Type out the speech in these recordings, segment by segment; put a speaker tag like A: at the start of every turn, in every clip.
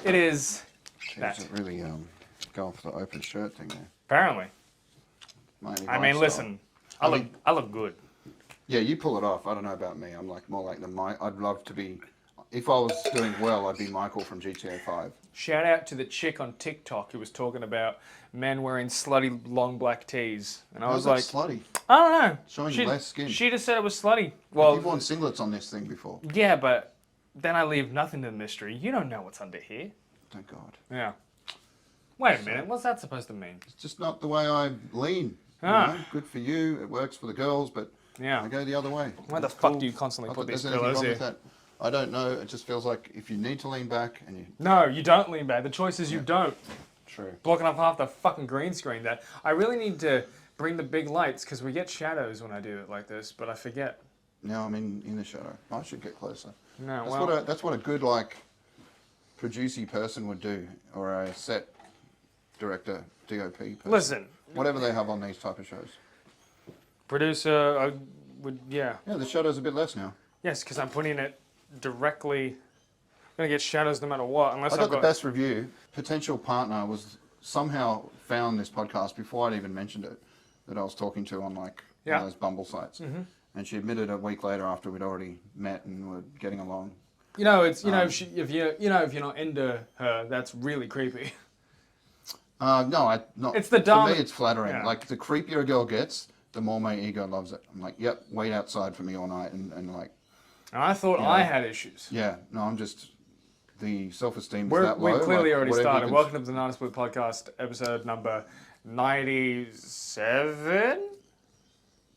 A: it is
B: Jeez, it really go for the open shirt thing there.
A: Apparently.
B: I mean,
A: listen, I look good.
B: Yeah, you pull it off. I don't know about me. I'm like more like the Mike. I'd love to be. If I was doing well, I'd be Michael from GTA 5.
A: Shout out to the chick on TikTok who was talking about men wearing slutty long black tees, and I was like,
B: slutty.
A: I don't know.
B: Showing less skin.
A: She just said it was slutty. Well,
B: you've worn singlets on this thing before.
A: Yeah, but then I leave nothing to the mystery. You don't know what's under here.
B: Thank God.
A: Yeah. Wait a minute. What's that supposed to mean?
B: It's just not the way I lean. You know? Good for you. It works for the girls, but I go the other way.
A: Why the fuck do you constantly put these pillows here?
B: I don't know. It just feels like if you need to lean back and you...
A: No, you don't lean back. The choice is you don't.
B: True.
A: Blocking off half the fucking green screen there. I really need to bring the big lights because we get shadows when I do it like this, but I forget.
B: No, I'm in the shadow. I should get closer.
A: No,
B: that's what a good, like, producer person would do, or a set director, DOP person.
A: Listen.
B: Whatever they have on these type of shows.
A: Producer, I would,
B: Yeah, the shadow's a bit less now.
A: Yes, because I'm putting it directly. I'm going to get shadows no matter what, unless
B: I got the best review. Potential partner was somehow found this podcast before I'd even mentioned it, that I was talking to on like one of those Bumble sites. Mm-hmm. And she admitted a week later after we'd already met and were getting along.
A: You know, it's if you're not into her, that's really creepy.
B: No,
A: It's the dumb.
B: For me, it's flattering.
A: Yeah.
B: Like the creepier a girl gets, the more my ego loves it. I'm like, yep, wait outside for me all night, and like.
A: And I thought I had issues.
B: Yeah, no, I'm just the self-esteem is that low.
A: We clearly already started.
B: Can...
A: Welcome to the 90 Split Podcast, episode number 97.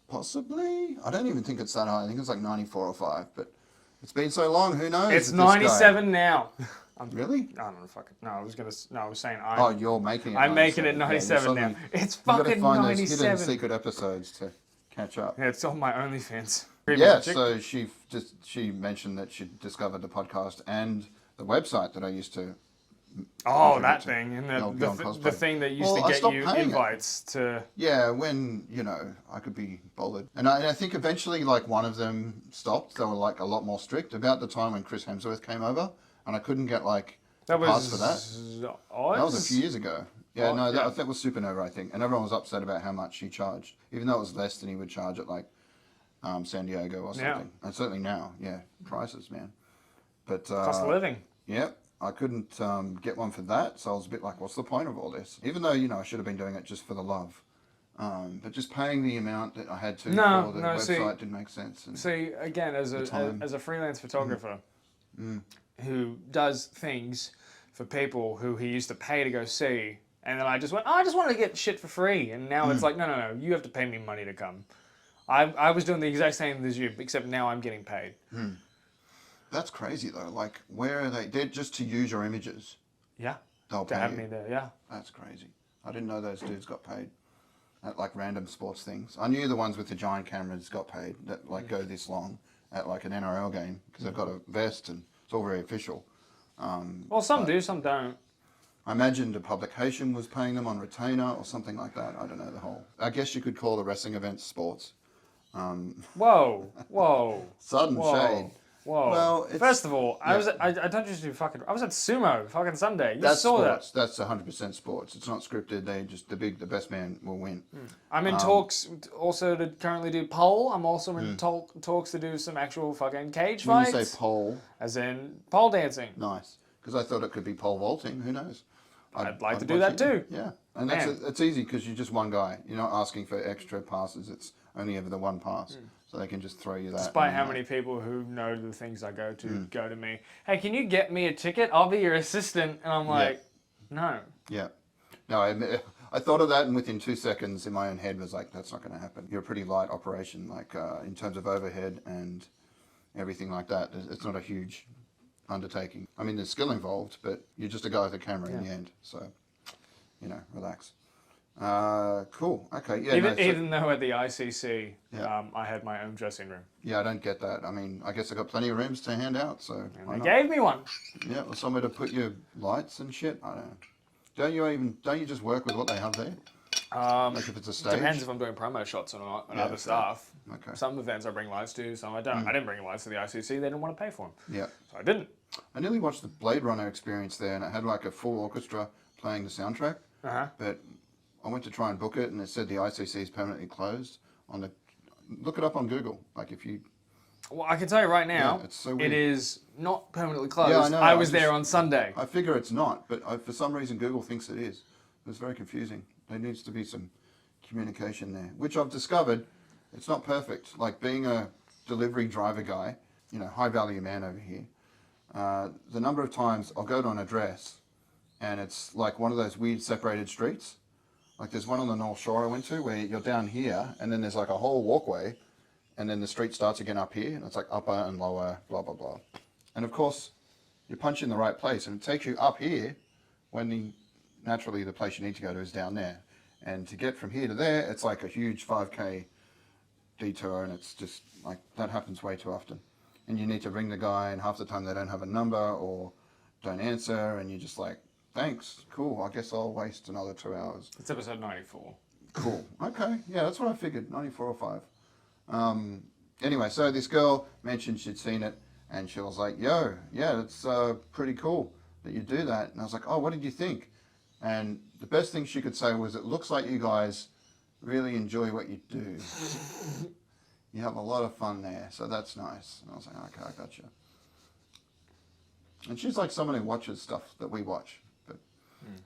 B: Possibly. I don't even think it's that high. I think it's like 94 or 5. But it's been so long. Who knows?
A: It's 97 now.
B: Really?
A: I don't know. Fuck it. No, I was saying
B: you're making it.
A: I'm making it 97 now. It's fucking 97. You've got to find those
B: hidden secret episodes to catch up.
A: Yeah, it's on my OnlyFans.
B: Yeah, so she mentioned that she discovered the podcast and the website that I used to.
A: Oh, that thing, and the thing that used to get you invites to.
B: Yeah, when I could be bothered, and I think eventually like one of them stopped. They were like a lot more strict about the time when Chris Hemsworth came over, and I couldn't get like a pass for that.
A: Oz?
B: That was a few years ago. Yeah, I think it was Supernova, I think, and everyone was upset about how much he charged, even though it was less than he would charge at like. San Diego or something. And certainly now, prices, man. But
A: cost of living.
B: Yeah, I couldn't get one for that, so I was a bit like, what's the point of all this? Even though, I should have been doing it just for the love. But just paying the amount that I had to for the website didn't make sense. And
A: see, again, as a freelance photographer who does things for people who he used to pay to go see, and then I just went, I just wanted to get shit for free, and now it's like, no, you have to pay me money to come. I was doing the exact same as you, except now I'm getting paid.
B: That's crazy though. Like, where are they? They're just to use your images.
A: Yeah.
B: They'll
A: to
B: pay
A: have
B: you.
A: me there. Yeah.
B: That's crazy. I didn't know those dudes got paid at like random sports things. I knew the ones with the giant cameras got paid that like go this long at like an NRL game because they've got a vest and it's all very official.
A: Well, some do, some don't.
B: I imagined a publication was paying them on retainer or something like that. I don't know the whole. I guess you could call the wrestling events sports.
A: Whoa.
B: Sudden shade.
A: Whoa. Well, first of all, I don't just do fucking. I was at Sumo fucking Sunday. You saw
B: sports. That's 100% sports. It's not scripted. They just the best man will win.
A: I'm in talks also to currently do pole. I'm also in talks to do some actual fucking cage fights.
B: When you say pole,
A: as in pole dancing.
B: Nice, because I thought it could be pole vaulting. Who knows?
A: I'd like to do that too.
B: Yeah, and it's easy because you're just one guy. You're not asking for extra passes. It's only ever the one pass, so they can just throw you that.
A: Despite how many people who know the things I go to go to me, hey, can you get me a ticket? I'll be your assistant, and I'm like, no.
B: Yeah, no. I thought of that, and within 2 seconds, in my own head, was like, that's not going to happen. You're a pretty light operation, like in terms of overhead and everything like that. It's not a huge undertaking. I mean, there's skill involved, but you're just a guy with a camera in the end. So, relax. Cool. Okay. Yeah.
A: Even though at the ICC, I had my own dressing room.
B: Yeah, I don't get that. I mean, I guess I got plenty of rooms to hand out, so.
A: And they gave me one.
B: Yeah, or somewhere to put your lights and shit. I don't know. Don't you just work with what they have there? Like if it's a stage?
A: Depends if I'm doing promo shots or not, and other stuff.
B: Okay.
A: Some events I bring lights to, some I don't. I didn't bring lights to the ICC. They didn't want to pay for them.
B: Yeah.
A: So I didn't.
B: I nearly watched the Blade Runner experience there, and it had like a full orchestra playing the soundtrack. But I went to try and book it, and it said the ICC is permanently closed. Look it up on Google. Like if you.
A: Well, I can tell you right now,
B: it's so weird.
A: it is not permanently closed.
B: Yeah, I know.
A: I was there on Sunday.
B: I figure it's not, but for some reason Google thinks it is. It's very confusing. There needs to be some communication there, which I've discovered. It's not perfect. Like being a delivery driver guy, high value man over here. The number of times I'll go to an address, and it's like one of those weird separated streets. Like there's one on the North Shore I went to where you're down here, and then there's like a whole walkway, and then the street starts again up here, and it's like upper and lower, blah, blah, blah. And of course, you punch in the right place, and it takes you up here when naturally the place you need to go to is down there. And to get from here to there, it's like a huge 5K detour, and it's just like, that happens way too often. And you need to ring the guy, and half the time they don't have a number or don't answer, and you're just like, thanks, cool, I guess I'll waste another 2 hours.
A: It's episode 94.
B: Cool, okay, yeah, that's what I figured, 94 or 5. Anyway, so this girl mentioned she'd seen it, and she was like, yo, yeah, it's pretty cool that you do that. And I was like, oh, what did you think? And the best thing she could say was, it looks like you guys really enjoy what you do. You have a lot of fun there, so that's nice. And I was like, okay, I got you. And she's like someone who watches stuff that we watch. But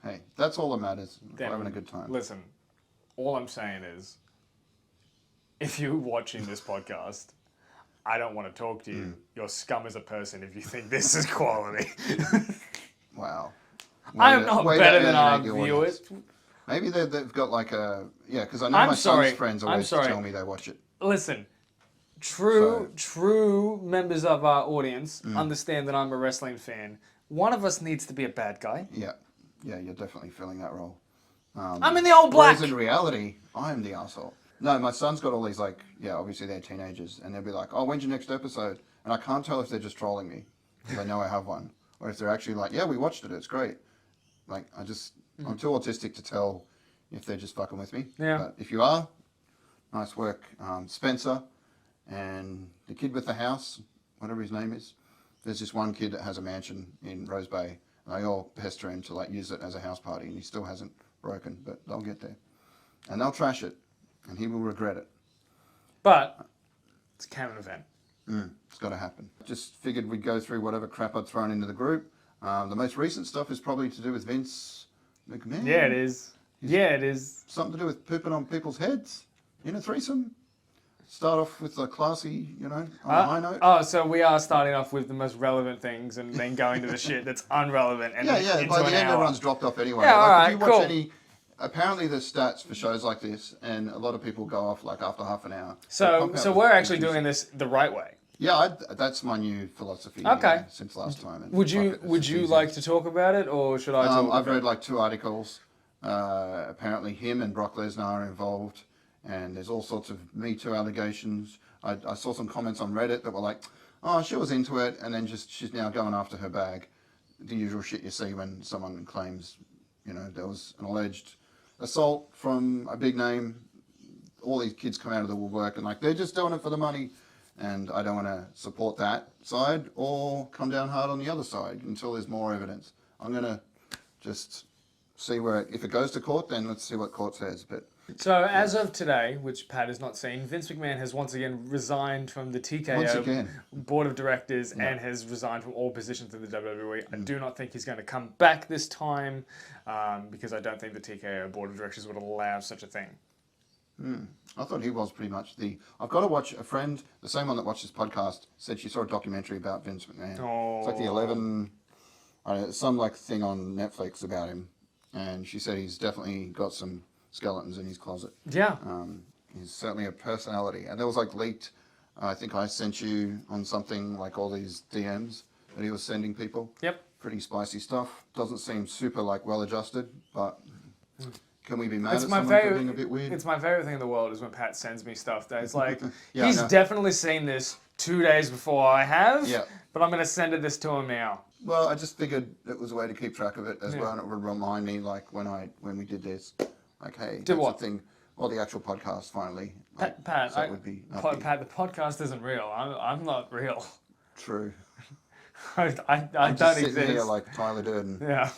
B: hey, that's all that matters. We're having a good time.
A: Listen, all I'm saying is, if you're watching this podcast, I don't want to talk to you. You're scum as a person if you think this is quality.
B: Wow.
A: I am not better than our viewers.
B: Maybe they've got like a... Yeah, because I know son's friends always tell me they watch it.
A: Listen, true members of our audience understand that I'm a wrestling fan. One of us needs to be a bad guy.
B: Yeah, you're definitely filling that role.
A: I'm in the old black.
B: Whereas in reality, I'm the asshole. No, my son's got all these obviously they're teenagers, and they'll be like, oh, when's your next episode? And I can't tell if they're just trolling me, because I know I have one, or if they're actually like, yeah, we watched it, it's great. Like, I'm too autistic to tell if they're just fucking with me.
A: Yeah.
B: But if you are, nice work. Spencer and the kid with the house, whatever his name is. There's this one kid that has a mansion in Rose Bay, and they all pester him to use it as a house party, and he still hasn't broken, but they'll get there. And they'll trash it, and he will regret it.
A: But it's a canon event.
B: It's got to happen. Just figured we'd go through whatever crap I'd thrown into the group. The most recent stuff is probably to do with Vince McMahon.
A: Yeah, it is. It is.
B: Something to do with pooping on people's heads in a threesome. Start off with a classy, on a high note.
A: Oh, so we are starting off with the most relevant things and then going to the shit that's unrelevant. And
B: yeah. By the end, everyone's dropped off anyway.
A: Yeah, all right,
B: if you watch apparently there's stats for shows like this, and a lot of people go off after half an hour.
A: So we're actually doing this the right way.
B: Yeah, that's my new philosophy.
A: Okay.
B: Since last time. And
A: would you like to talk about it, or should I talk?
B: I've read 2 articles. Apparently, him and Brock Lesnar are involved, and there's all sorts of Me Too allegations. I saw some comments on Reddit that were like, "Oh, she was into it," and then she's now going after her bag. The usual shit you see when someone claims, there was an alleged assault from a big name. All these kids come out of the woodwork and they're just doing it for the money. And I don't want to support that side or come down hard on the other side until there's more evidence. I'm going to just see if it goes to court, then let's see what court says. But
A: so as of today, which Pat has not seen, Vince McMahon has once again resigned from the TKO board of directors and has resigned from all positions in the WWE. I do not think he's going to come back this time because I don't think the TKO board of directors would allow such a thing.
B: I thought he was pretty much I've got to watch a friend, the same one that watched this podcast, said she saw a documentary about Vince McMahon.
A: Oh.
B: It's like the 11, some thing on Netflix about him. And she said he's definitely got some skeletons in his closet.
A: Yeah.
B: He's certainly a personality. And there was leaked, I think I sent you on something all these DMs that he was sending people.
A: Yep.
B: Pretty spicy stuff. Doesn't seem super well adjusted, but... Can we be mad at someone for being a bit weird?
A: It's my favorite thing in the world is when Pat sends me stuff that is he's definitely seen this 2 days before I have, but I'm going to send this to him now.
B: Well, I just figured it was a way to keep track of it as well, and it would remind me when we did this, hey,
A: did what?
B: Thing, well, the actual podcast finally.
A: Pat, the podcast isn't real. I'm not real.
B: True.
A: I
B: I'm
A: don't
B: just sitting here
A: exist.
B: like Tyler Durden.
A: Yeah.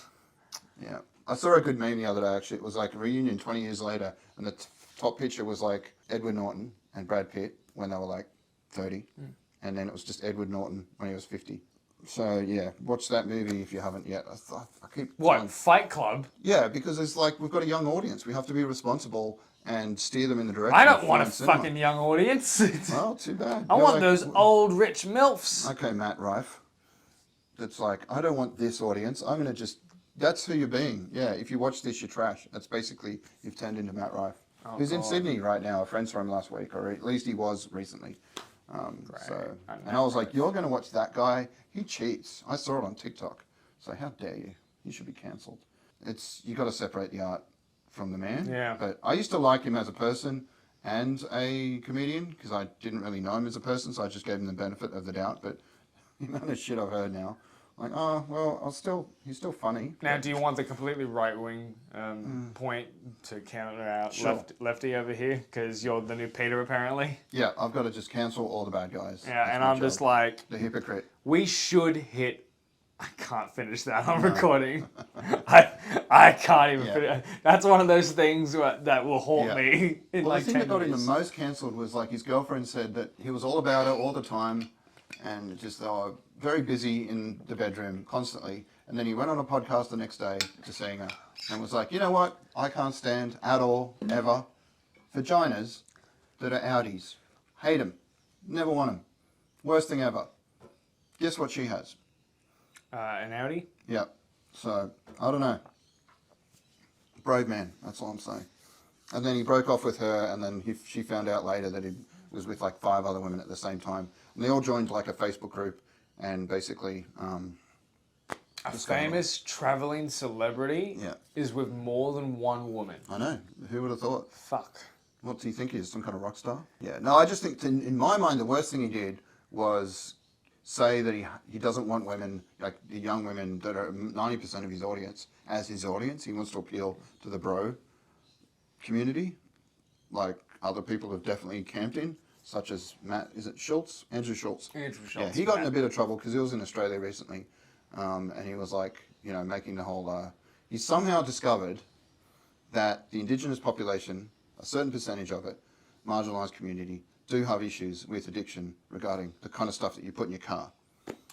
B: Yeah. I saw a good meme the other day, actually. It was like a reunion 20 years later, and the top picture was like Edward Norton and Brad Pitt when they were like 30, and then it was just Edward Norton when he was 50. So, yeah, watch that movie if you haven't yet. I keep
A: What, Fight Club?
B: Yeah, because it's like we've got a young audience. We have to be responsible and steer them in the direction
A: I
B: of
A: don't want a
B: fine cinema.
A: fucking young audience.
B: Well, too bad.
A: I
B: You're
A: want
B: like,
A: those old rich MILFs.
B: Okay, Matt Rife. That's like, I don't want this audience. I'm going to just... That's who you're being. Yeah, if you watch this, you're trash. That's basically, you've turned into Matt Rife. Who's in Sydney right now. A friend saw him last week, or at least he was recently. And I was like, you're going to watch that guy? He cheats. I saw it on TikTok. So how dare you? He should be cancelled. You got to separate the art from the man.
A: Yeah.
B: But I used to like him as a person and a comedian because I didn't really know him as a person, so I just gave him the benefit of the doubt. But the amount of shit I've heard now, like, oh well, he's still funny.
A: Now, do you want the completely right-wing point to counter out
B: Sure.
A: lefty over here? Because you're the new Peter, apparently.
B: Yeah, I've got to just cancel all the bad guys.
A: Yeah,
B: That's
A: and
B: my
A: I'm just
B: job.
A: like,
B: The hypocrite.
A: we should hit. I can't finish that on recording. I can't even
B: Yeah.
A: finish. That's one of those things that will haunt
B: Yeah.
A: me in
B: Well,
A: like
B: the thing
A: 10
B: that got him the
A: years.
B: most cancelled was like his girlfriend said that he was all about her all the time, and just they were very busy in the bedroom constantly. And then he went on a podcast the next day to seeing her and was like, you know what? I can't stand at all, ever, vaginas that are outies. Hate them. Never want them. Worst thing ever. Guess what she has?
A: An Audi?
B: Yeah. So, I don't know. Brave man, that's all I'm saying. And then he broke off with her, and then she found out later that he was with like 5 other women at the same time. And they all joined like a Facebook group, and basically...
A: A famous traveling celebrity is with more than one woman.
B: I know. Who would have thought?
A: Fuck.
B: What do you think he is? Some kind of rock star? Yeah. No, I just think, in my mind, the worst thing he did was say that he doesn't want women, like the young women that are 90% of his audience, as his audience. He wants to appeal to the bro community, like other people have definitely camped in, such as Andrew Schultz?
A: Andrew Schultz.
B: Yeah, he got in a bit of trouble because he was in Australia recently, and he was like, making the whole, he somehow discovered that the indigenous population, a certain percentage of it, marginalised community, do have issues with addiction regarding the kind of stuff that you put in your car.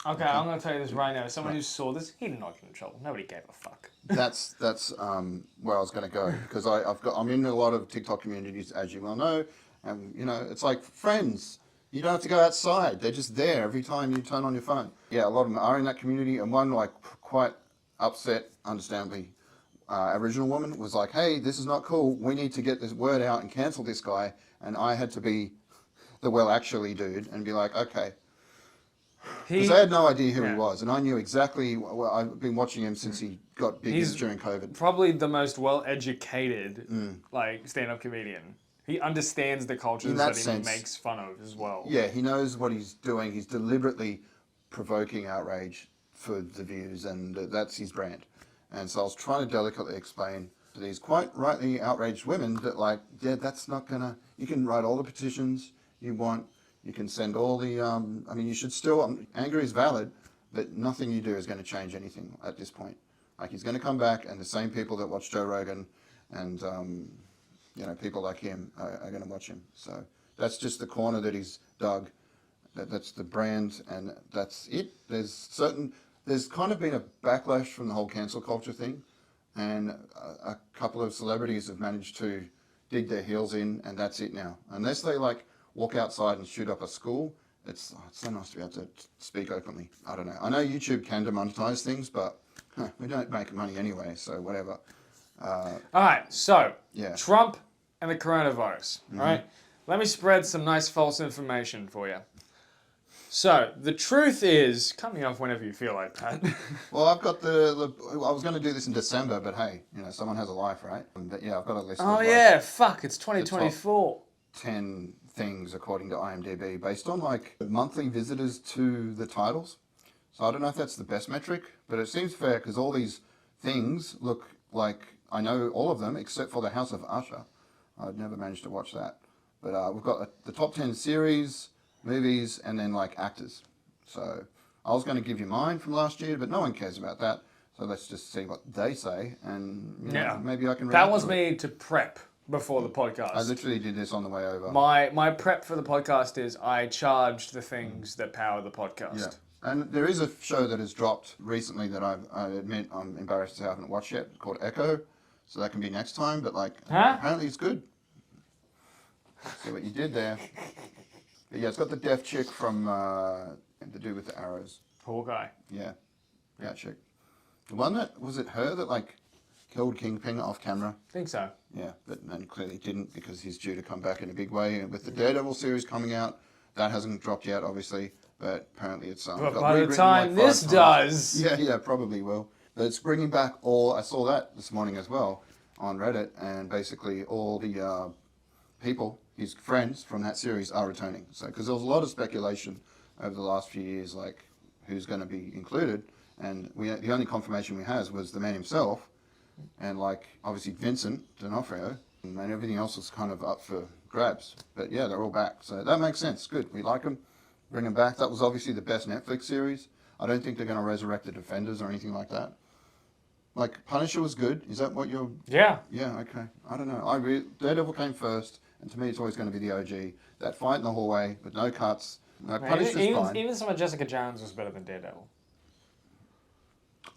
A: Okay, I'm going to tell you this right now. Someone who saw this, he did not get in trouble. Nobody gave a fuck.
B: That's where I was going to go, because I'm in a lot of TikTok communities, as you well know, and it's like friends. You don't have to go outside; they're just there every time you turn on your phone. Yeah, a lot of them are in that community, and one like quite upset, understandably, Aboriginal woman was like, "Hey, this is not cool. We need to get this word out and cancel this guy." And I had to be the actually dude and be like, okay. Because I had no idea who he was, and I knew exactly. Well, I've been watching him since he got big during COVID.
A: Probably the most well-educated like stand-up comedian. He understands the cultures that he makes fun of as well.
B: Yeah, he knows what he's doing. He's deliberately provoking outrage for the views, and that's his brand. And so I was trying to delicately explain to these quite rightly outraged women that, like, yeah, that's not gonna. You can write all the petitions you want. You can send all the, you should still, anger is valid, but nothing you do is going to change anything at this point. Like, he's going to come back, and the same people that watch Joe Rogan and, people like him are going to watch him. So that's just the corner that he's dug. That's the brand, and that's it. There's kind of been a backlash from the whole cancel culture thing, and a couple of celebrities have managed to dig their heels in, and that's it now. Unless they, walk outside and shoot up a school. It's so nice to be able to speak openly. I don't know. I know YouTube can demonetize things, but we don't make money anyway, so whatever.
A: All right, so
B: yeah.
A: Trump and the coronavirus. All right, let me spread some nice false information for you. So the truth is, cut me off whenever you feel like, Pat.
B: Well, I've got I was going to do this in December, but hey, someone has a life, right? But yeah, I've got a list.
A: Oh
B: of,
A: yeah, fuck! It's 2024.
B: 10 things according to IMDb based on monthly visitors to the titles. So I don't know if that's the best metric, but it seems fair because all these things look like I know all of them except for the House of Usher. I'd never managed to watch that. But we've got the top 10 series, movies, and then actors. So I was going to give you mine from last year, but no one cares about that. So let's just see what they say, and maybe I can.
A: That was me to prep before the podcast.
B: I literally did this on the way over.
A: My prep for the podcast is I charged the things that power the podcast.
B: Yeah. And there is a show that has dropped recently that I admit I'm embarrassed to say I haven't watched yet, called Echo. So that can be next time, but apparently it's good. See what you did there. But yeah, it's got the deaf chick from the dude with the arrows.
A: Hawkeye.
B: Yeah, that chick. The one that, was it her that killed Kingpin off camera?
A: I think so.
B: Yeah, but then clearly didn't because he's due to come back in a big way. And with the Daredevil series coming out, that hasn't dropped yet, obviously. But apparently it's
A: but by the time this does,
B: yeah, probably will. But it's bringing back I saw that this morning as well on Reddit, and basically all the people, his friends from that series, are returning. So because there was a lot of speculation over the last few years, who's going to be included, and the only confirmation we had was the man himself, and obviously Vincent D'Onofrio, and everything else was kind of up for grabs. But yeah, they're all back, so that makes sense. Good, we like them. Bring them back. That was obviously the best Netflix series. I don't think they're going to resurrect the Defenders or anything like that. Punisher was good. Is that what you're...
A: Yeah.
B: Yeah, okay. I don't know. Daredevil came first, and to me it's always going to be the OG. That fight in the hallway with no cuts. Punisher's fine.
A: Even some of Jessica Jones was better than Daredevil.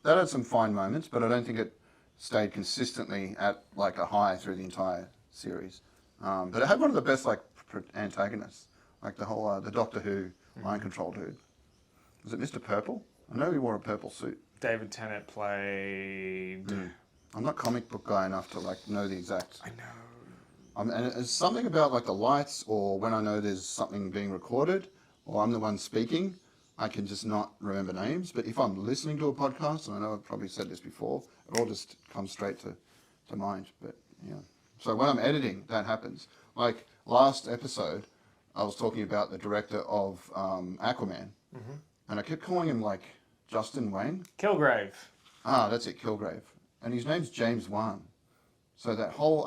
B: That had some fine moments, but I don't think it stayed consistently at a high through the entire series. But it had one of the best antagonists. The Doctor Who mind control dude. Was it Mr. Purple? I know he wore a purple suit.
A: David Tennant played...
B: I'm not comic book guy enough to know the exact...
A: I know.
B: And it's something about the lights, or when I know there's something being recorded, or I'm the one speaking, I can just not remember names. But if I'm listening to a podcast, and I know I've probably said this before, it all just comes straight to mind. But yeah. So when I'm editing, that happens. Last episode, I was talking about the director of Aquaman, and I kept calling him Justin Wayne.
A: Kilgrave.
B: Ah, that's it, Kilgrave. And his name's James Wan. So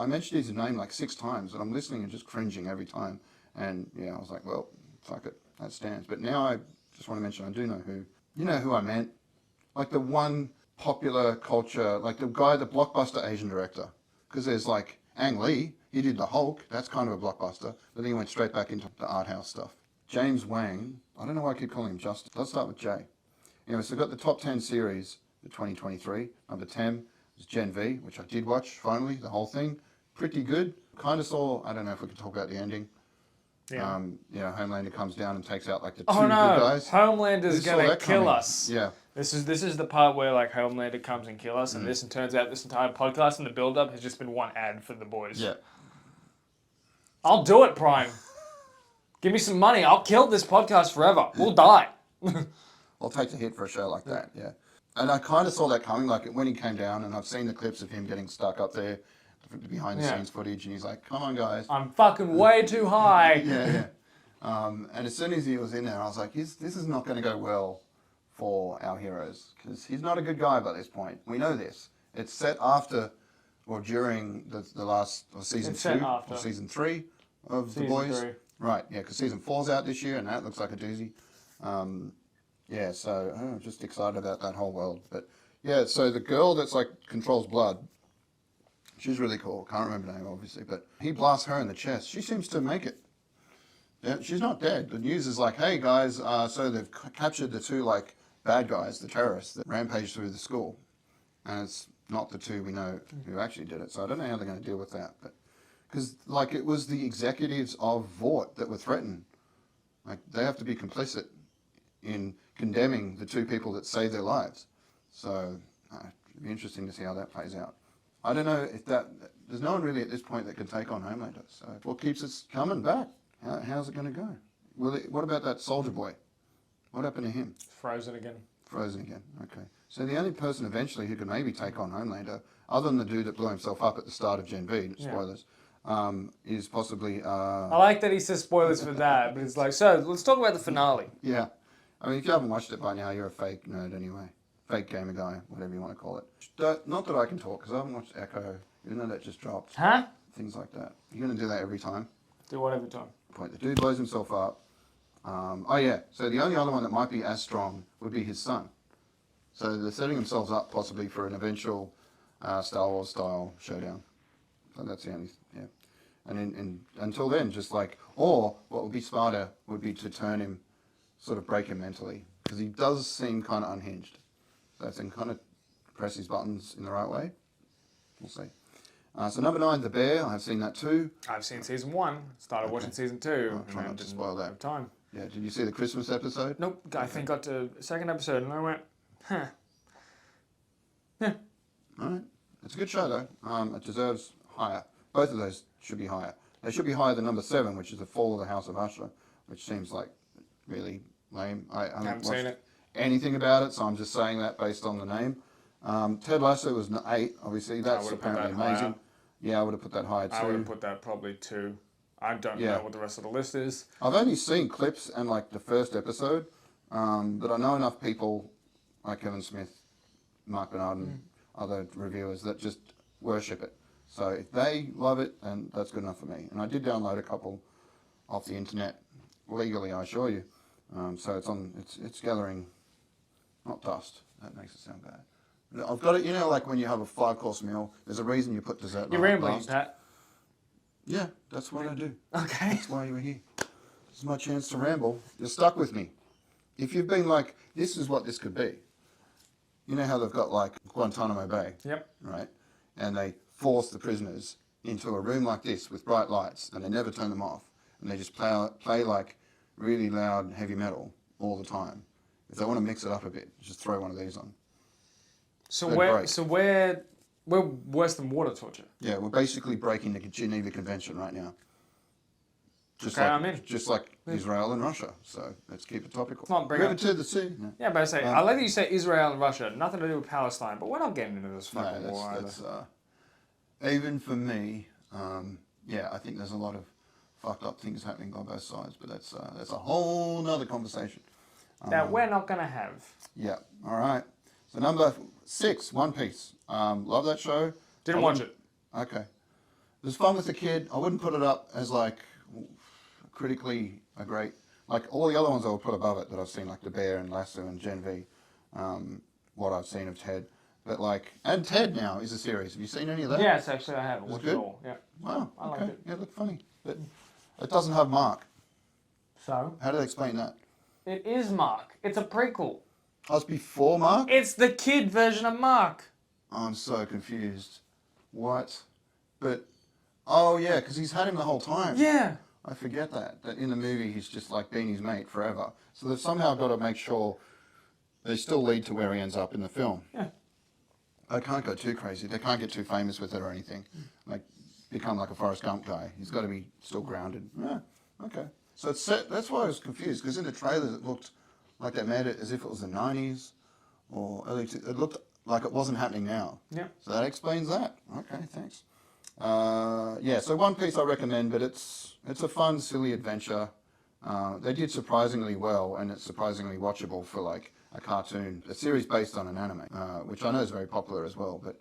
B: I mentioned his name 6 times, and I'm listening and just cringing every time. And yeah, I was like, well, fuck it, that stands. But now I just want to mention, I do know who. You know who I meant? The one popular culture, the guy, the blockbuster Asian director. Because there's Ang Lee, he did the Hulk, that's kind of a blockbuster, but then he went straight back into the art house stuff. James Wang, I don't know why I keep calling him Justin. Let's start with J. Anyway, so we've got the top 10 series for 2023. Number 10 was Gen V, which I did watch, finally, the whole thing. Pretty good. Kind of saw, I don't know if we can talk about the ending.
A: Yeah.
B: Homelander comes down and takes out the two
A: good
B: guys.
A: Homelander's gonna kill us.
B: Yeah.
A: This is the part where Homelander comes and kill us, and it turns out this entire podcast and the build-up has just been one ad for the boys.
B: Yeah.
A: I'll do it, Prime. Give me some money. I'll kill this podcast forever. We'll die.
B: I'll take the hit for a show like that, yeah. And I kind of saw that coming, when he came down, and I've seen the clips of him getting stuck up there, the behind-the-scenes footage, and he's like, come on, guys.
A: I'm fucking way too high.
B: Yeah. And as soon as he was in there, I was like, this is not going to go well for our heroes, because he's not a good guy by this point. We know this. It's set after or during the last, or season 2, or season 3 of The Boys. 3. Right, yeah, because season 4's out this year, and that looks like a doozy. Yeah, so I'm just excited about that whole world. But yeah, so the girl that's controls blood, she's really cool. Can't remember her name, obviously, but he blasts her in the chest. She seems to make it. Yeah, she's not dead. The news is hey guys, so they've captured the 2 bad guys, the terrorists that rampaged through the school, and it's not the 2 we know who actually did it. So I don't know how they're going to deal with that, but because it was the executives of Vought that were threatened. They have to be complicit in condemning the 2 people that saved their lives. So it'd be interesting to see how that plays out. I don't know if there's no one really at this point that can take on Homelander. So what keeps us coming back? How's it going to go? What about that soldier boy? What happened to him?
A: Frozen again.
B: Frozen again, okay. So the only person eventually who could maybe take on Homelander, other than the dude that blew himself up at the start of Gen V, spoilers, is possibly...
A: I like that he says spoilers for that, but it's so let's talk about the finale.
B: Yeah. I mean, if you haven't watched it by now, you're a fake nerd anyway. Fake gamer guy, whatever you want to call it. Not that I can talk, because I haven't watched Echo, even though that just dropped.
A: Huh?
B: Things like that. You're going to do that every time.
A: Do what every time?
B: Point. The dude blows himself up. Oh yeah, so the only other one that might be as strong would be his son. So they're setting themselves up possibly for an eventual Star Wars style showdown. So that's the only, yeah. And until then, just like, or what would be smarter would be to turn him, sort of break him mentally, because he does seem kind of unhinged. So if they can kind of press his buttons in the right way, we'll see. So number 9, The Bear. I've seen that too.
A: I've seen season 1. Started watching season 2.
B: I'll try not to spoil that.
A: Have time.
B: Yeah. Did you see the Christmas episode?
A: Nope. I think got to the second episode and I went, huh. Yeah.
B: All right. It's a good show though. It deserves higher. Both of those should be higher. They should be higher than number 7, which is The Fall of the House of Usher, which seems like really lame. I haven't
A: seen it.
B: anything about it, so I'm just saying that based on the name. Ted Lasso was 8, obviously. That's apparently amazing.
A: Higher.
B: Yeah, I would have put that higher too.
A: I would have put that probably 2. I don't know what the rest of the list is.
B: I've only seen clips and like the first episode, but I know enough people like Kevin Smith, Mark Bernard, and other reviewers that just worship it. So if they love it, then that's good enough for me. And I did download a couple off the internet legally, I assure you. So it's gathering, not dust. That makes it sound bad. I've got it, you know, like when you have a 5-course meal, there's a reason you put dessert.
A: You're rambling, Pat.
B: Yeah, that's what I do.
A: Okay.
B: That's why you were here. This is my chance to ramble. You're stuck with me. If you've been like, this is what this could be. You know how they've got like Guantanamo Bay?
A: Yep.
B: Right? And they force the prisoners into a room like this with bright lights and they never turn them off. And they just play like really loud heavy metal all the time. If they want to mix it up a bit, just throw one of these on.
A: So we're worse than water torture.
B: Yeah, we're basically breaking the Geneva Convention right now. Just
A: okay,
B: like,
A: I'm in.
B: Just like Israel and Russia. So let's keep it topical.
A: Not bring
B: River
A: up
B: to the sea. No.
A: Yeah, but I say I like that you say Israel and Russia. Nothing to do with Palestine, but we're not getting into this fucking war either.
B: Even for me, yeah, I think there's a lot of fucked up things happening on both sides, but that's a whole nother conversation.
A: That we're not gonna have.
B: Yeah. All right. So number 6, One Piece. Love that show.
A: Didn't watch it.
B: Okay. It was fun with the kid. I wouldn't put it up as like critically a great, like all the other ones I would put above it that I've seen, like The Bear and Lasso and Gen V, what I've seen of Ted. But like, and Ted now is a series. Have you seen any of that?
A: Yes, actually I have. Watched
B: good?
A: it all. Yeah.
B: Wow.
A: I liked it.
B: Yeah, it looked funny. But it doesn't have Mark.
A: So?
B: How do they explain that?
A: It is Mark. It's a prequel.
B: Oh, it's before Mark?
A: It's the kid version of Mark.
B: I'm so confused. What? But, oh yeah, because he's had him the whole time.
A: Yeah.
B: I forget that in the movie he's just like been his mate forever. So they've somehow got to make sure they still lead to where he ends up in the film.
A: Yeah.
B: They can't go too crazy. They can't get too famous with it or anything. Like, become like a Forrest Gump guy. He's got to be still grounded. Yeah, okay. So it's set, that's why I was confused, because in the trailers it looked like they made it as if it was the 90s, or early, it looked like it wasn't happening now.
A: Yeah.
B: So that explains that. Okay, thanks. Yeah, so One Piece I recommend, but it's a fun, silly adventure. They did surprisingly well, and it's surprisingly watchable for like a cartoon, a series based on an anime, which I know is very popular as well, but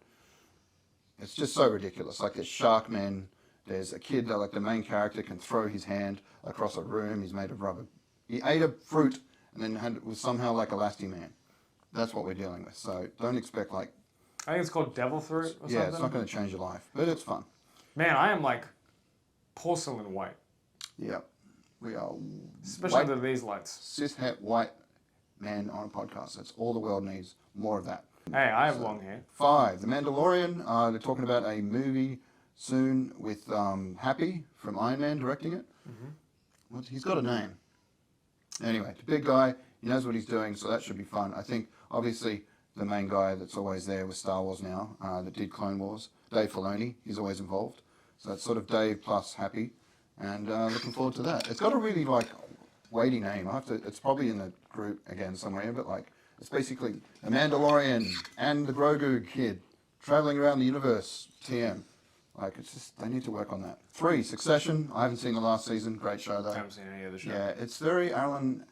B: it's just so ridiculous. Like there's shark men, there's a kid that like the main character can throw his hand across a room, he's made of rubber. He ate a fruit and then was somehow like Elasti-Man. That's what we're dealing with, so don't expect like...
A: I think it's called Devil Fruit or something.
B: Yeah, it's not going to change your life, but it's fun.
A: Man, I am like porcelain white.
B: Yeah, we are...
A: Especially under these lights.
B: Cis-het white man on a podcast. That's all the world needs. More of that.
A: Hey, I have long hair.
B: 5, The Mandalorian. They're talking about a movie soon with Happy from Iron Man directing it. Mm-hmm. He's got a name. Anyway, the big guy, he knows what he's doing, so that should be fun. I think, obviously, the main guy that's always there with Star Wars now, that did Clone Wars, Dave Filoni, he's always involved. So it's sort of Dave plus Happy, and looking forward to that. It's got a really, like, weighty name. It's probably in the group again somewhere, but, like, it's basically The Mandalorian and the Grogu kid traveling around the universe, TM. Like, it's just, they need to work on that. 3, Succession. I haven't seen the last season. Great show, though.
A: I haven't seen any of the show.
B: Yeah, it's very Aaron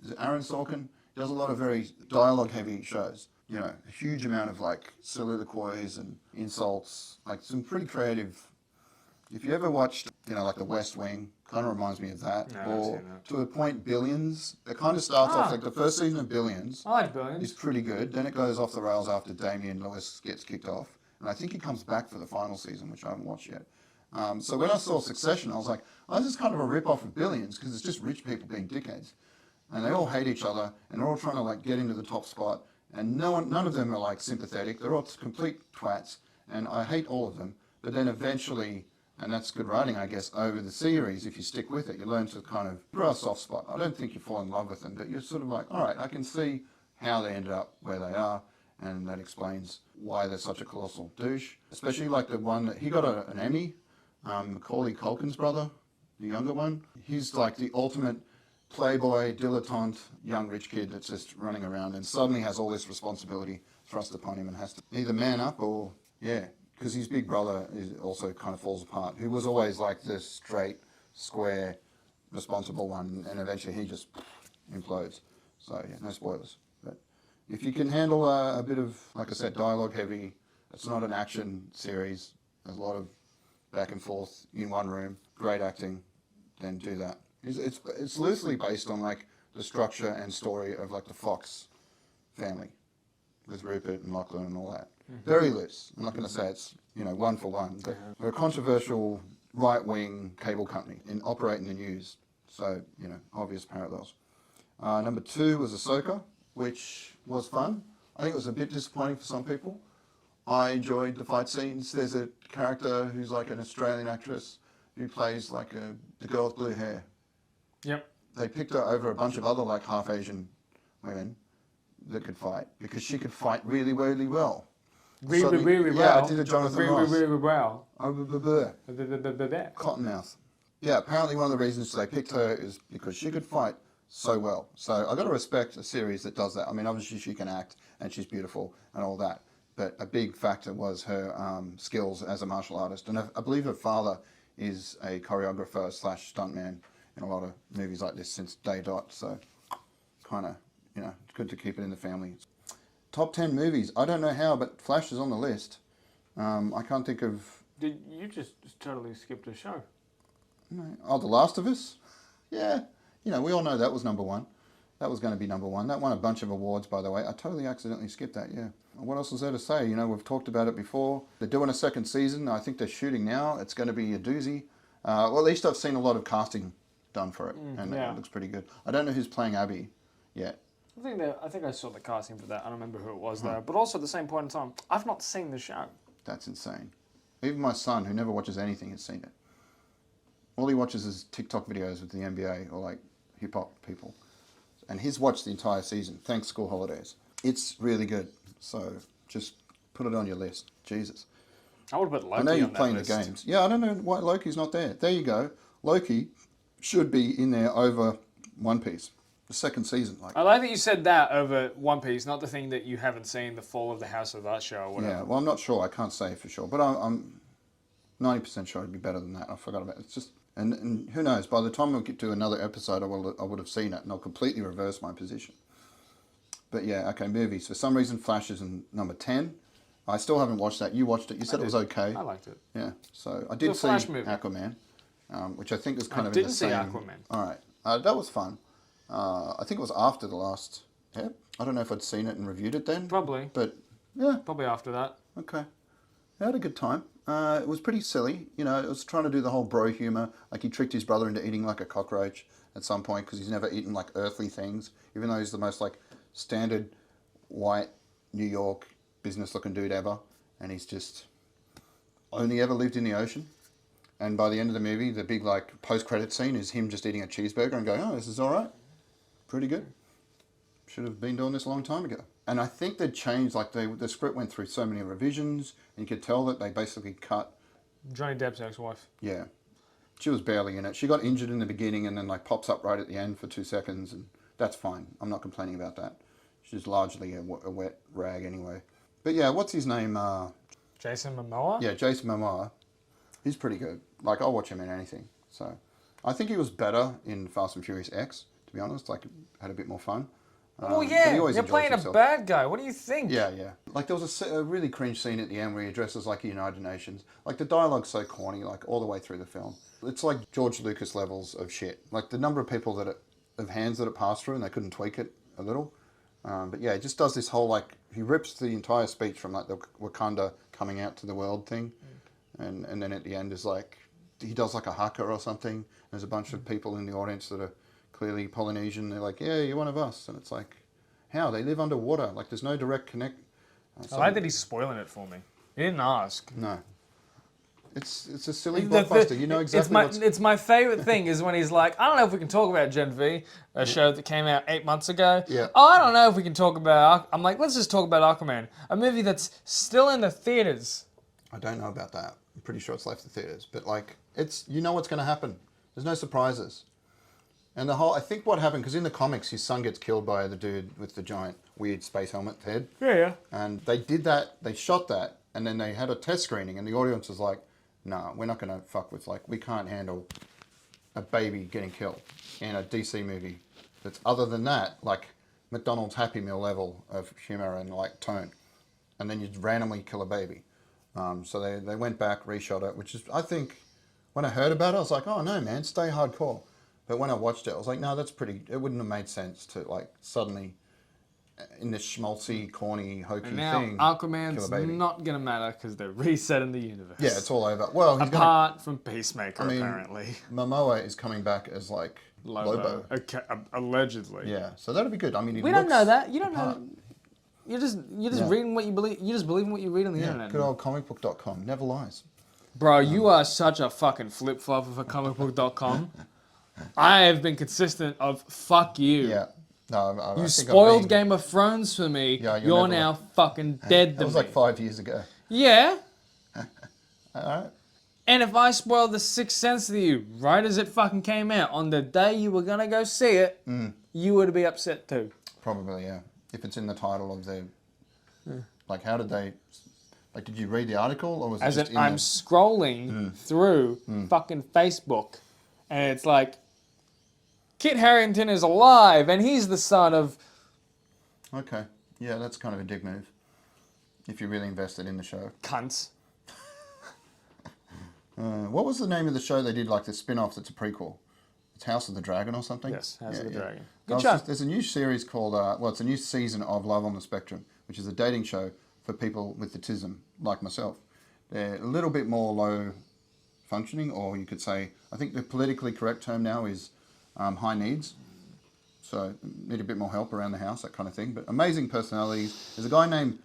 B: Sorkin. He does a lot of very dialogue-heavy shows. You know, a huge amount of, like, soliloquies and insults. Like, some pretty creative If you ever watched, like The West Wing, kind of reminds me of that.
A: No,
B: Or to a point, Billions. It kind of starts off like the first season of Billions.
A: I like Billions.
B: Is pretty good. Then it goes off the rails after Damian Lewis gets kicked off. And I think he comes back for the final season, which I haven't watched yet. So when I saw Succession, I was like, oh, this is kind of a rip-off of Billions because it's just rich people being dickheads. And they all hate each other, and they're all trying to like get into the top spot. And none of them are like sympathetic. They're all complete twats, and I hate all of them. But then eventually, and that's good writing, I guess, over the series, if you stick with it, you learn to kind of grow a soft spot. I don't think you fall in love with them, but you're sort of like, all right, I can see how they ended up where they are, and that explains why they're such a colossal douche. Especially like the one that he got an Emmy, Macaulay Culkin's brother, the younger one. He's like the ultimate playboy, dilettante, young rich kid that's just running around and suddenly has all this responsibility thrust upon him and has to either man up or, because his big brother is also kind of falls apart, who was always like this straight, square, responsible one, and eventually he just implodes. So, no spoilers. But if you can handle a bit of, like I said, dialogue heavy, it's not an action series, there's a lot of back and forth in one room, great acting, then do that. It's loosely based on like the structure and story of like the Fox family with Rupert and Lachlan and all that. Mm-hmm. Very loose. I'm not going to say it's one for one, but they're a controversial right-wing cable company in operating the news. So obvious parallels. Number 2 was Ahsoka, which was fun. I think it was a bit disappointing for some people. I enjoyed the fight scenes. There's a character who's like an Australian actress who plays like the girl with blue hair.
A: Yep.
B: They picked her over a bunch of other like half Asian women that could fight because she could fight really, really well.
A: Really well.
B: Yeah, I did a Jonathan Ross.
A: Really well.
B: Cottonmouth. Yeah, apparently one of the reasons they picked her is because she could fight so well. So I got to respect a series that does that. I mean, obviously she can act and she's beautiful and all that, but a big factor was her skills as a martial artist. And I believe her father is a choreographer / stuntman in a lot of movies like this since day dot. So kind of, it's good to keep it in the family. Top 10 movies. I don't know how, but Flash is on the list. I can't think of...
A: Did you just totally skipped a show?
B: No. Oh, The Last of Us? Yeah. We all know that was number 1. That was going to be number 1. That won a bunch of awards, by the way. I totally accidentally skipped that, yeah. What else is there to say? We've talked about it before. They're doing a second season. I think they're shooting now. It's going to be a doozy. Well, at least I've seen a lot of casting done for it, and it looks pretty good. I don't know who's playing Abby yet.
A: I think I saw the casting for that. I don't remember who it was though. But also at the same point in time, I've not seen the show.
B: That's insane. Even my son, who never watches anything, has seen it. All he watches is TikTok videos with the NBA or like hip hop people, and he's watched the entire season. Thanks school holidays. It's really good. So just put it on your list. Jesus.
A: I would put Loki
B: I know you're
A: on
B: playing
A: that
B: the
A: list.
B: games. Yeah, I don't know why Loki's not there. There you go. Loki should be in there over One Piece. The second season.
A: I like that you said that over One Piece, not the thing that you haven't seen, the Fall of the House of that show or whatever.
B: Yeah, well, I'm not sure. I can't say for sure. But I'm 90% sure it'd be better than that. I forgot about it. It's just... And who knows? By the time we get to another episode, I would have seen it, and I'll completely reverse my position. But yeah, okay, movies. For some reason, Flash is in number 10. I still haven't watched that. You watched it. You said it was okay.
A: I liked it.
B: Yeah, so I did see Aquaman, which I think is kind of in the same...
A: I didn't see Aquaman.
B: All right, that was fun. I think it was after the last ep. I don't know if I'd seen it and reviewed it then.
A: Probably.
B: But yeah.
A: Probably after that.
B: Okay. I had a good time. It was pretty silly. It was trying to do the whole bro humor. Like he tricked his brother into eating like a cockroach at some point because he's never eaten like earthly things, even though he's the most like standard white New York business looking dude ever. And he's just only ever lived in the ocean. And by the end of the movie, the big like post-credit scene is him just eating a cheeseburger and going, oh, this is all right. Pretty good. Should have been doing this a long time ago. And I think they'd changed, like the script went through so many revisions, and you could tell that they basically cut...
A: Johnny Depp's ex-wife.
B: Yeah. She was barely in it. She got injured in the beginning and then like pops up right at the end for 2 seconds, and that's fine. I'm not complaining about that. She's largely a wet rag anyway. But yeah, what's his name?
A: Jason Momoa?
B: Yeah, Jason Momoa. He's pretty good. Like, I'll watch him in anything. So, I think he was better in Fast and Furious X, to be honest. Like, had a bit more fun.
A: Oh
B: but he
A: yeah,
B: always
A: you're
B: enjoys
A: playing
B: himself.
A: a bad guy. What do you think?
B: Yeah, yeah. Like there was a really cringe scene at the end where he addresses like the United Nations. Like the dialogue's so corny, like all the way through the film. It's like George Lucas levels of shit. Like the number of people of hands that it passed through and they couldn't tweak it a little. But yeah, he just does this whole like he rips the entire speech from like the Wakanda coming out to the world thing, and then at the end is like he does like a haka or something. There's a bunch of people in the audience that are clearly Polynesian. They're like, yeah, you're one of us, and it's like. How? They live underwater. Like, there's no direct connect.
A: I like that he's spoiling it for me. He didn't ask.
B: No. It's a silly blockbuster. You know exactly
A: It's my favorite thing is when he's like, I don't know if we can talk about Gen V, a show that came out 8 months ago.
B: Yeah.
A: Oh, I don't know if we can talk about... I'm like, let's just talk about Aquaman, a movie that's still in the theaters.
B: I don't know about that. I'm pretty sure it's left the theaters. But, like, you know what's going to happen. There's no surprises. And I think what happened, because in the comics, his son gets killed by the dude with the giant weird space helmet head.
A: Yeah.
B: And they did that, they shot that, and then they had a test screening, and the audience was like, no, we're not going to fuck with, like, we can't handle a baby getting killed in a DC movie that's other than that, like, McDonald's Happy Meal level of humor and, like, tone. And then you randomly kill a baby. So they went back, reshot it, which is, I think, when I heard about it, I was like, oh, no, man, stay hardcore. But when I watched it, I was like, no, it wouldn't have made sense to, like, suddenly, in this schmaltzy, corny, hokey thing,
A: Aquaman's not going to matter because they're resetting the universe.
B: Yeah, it's all over. Well,
A: apart from Peacemaker, apparently.
B: Momoa is coming back as, like, Lobo.
A: Okay, allegedly.
B: Yeah, so that'll be good. I mean,
A: we don't know that. You don't know. You're just reading what you believe. You just believe in what you read on the internet.
B: Good old comicbook.com. Never lies.
A: Bro, you are such a fucking flip-flop of a comicbook.com. I have been consistent of fuck you.
B: Yeah. No, I
A: you spoiled Game of Thrones for me. Yeah, you're now fucking dead to me.
B: That was like 5 years ago.
A: Yeah.
B: Alright.
A: And if I spoiled The Sixth Sense to you right as it fucking came out, on the day you were going to go see it, you would be upset too.
B: Probably, yeah. If it's in the title of the... Like, how did they... Like, did you read the article, or was it just
A: I'm scrolling through fucking Facebook, and it's like... Kit Harington is alive, and he's the son of...
B: Okay. Yeah, that's kind of a dick move. If you're really invested in the show.
A: Cunts.
B: What was the name of the show they did, like the spin-off that's a prequel? It's House of the Dragon or something?
A: Yes, House of the Dragon.
B: Good show. There's a new series called... it's a new season of Love on the Spectrum, which is a dating show for people with autism, like myself. They're a little bit more low functioning, or you could say... I think the politically correct term now is... high needs, so need a bit more help around the house, that kind of thing. But amazing personalities. There's a guy named...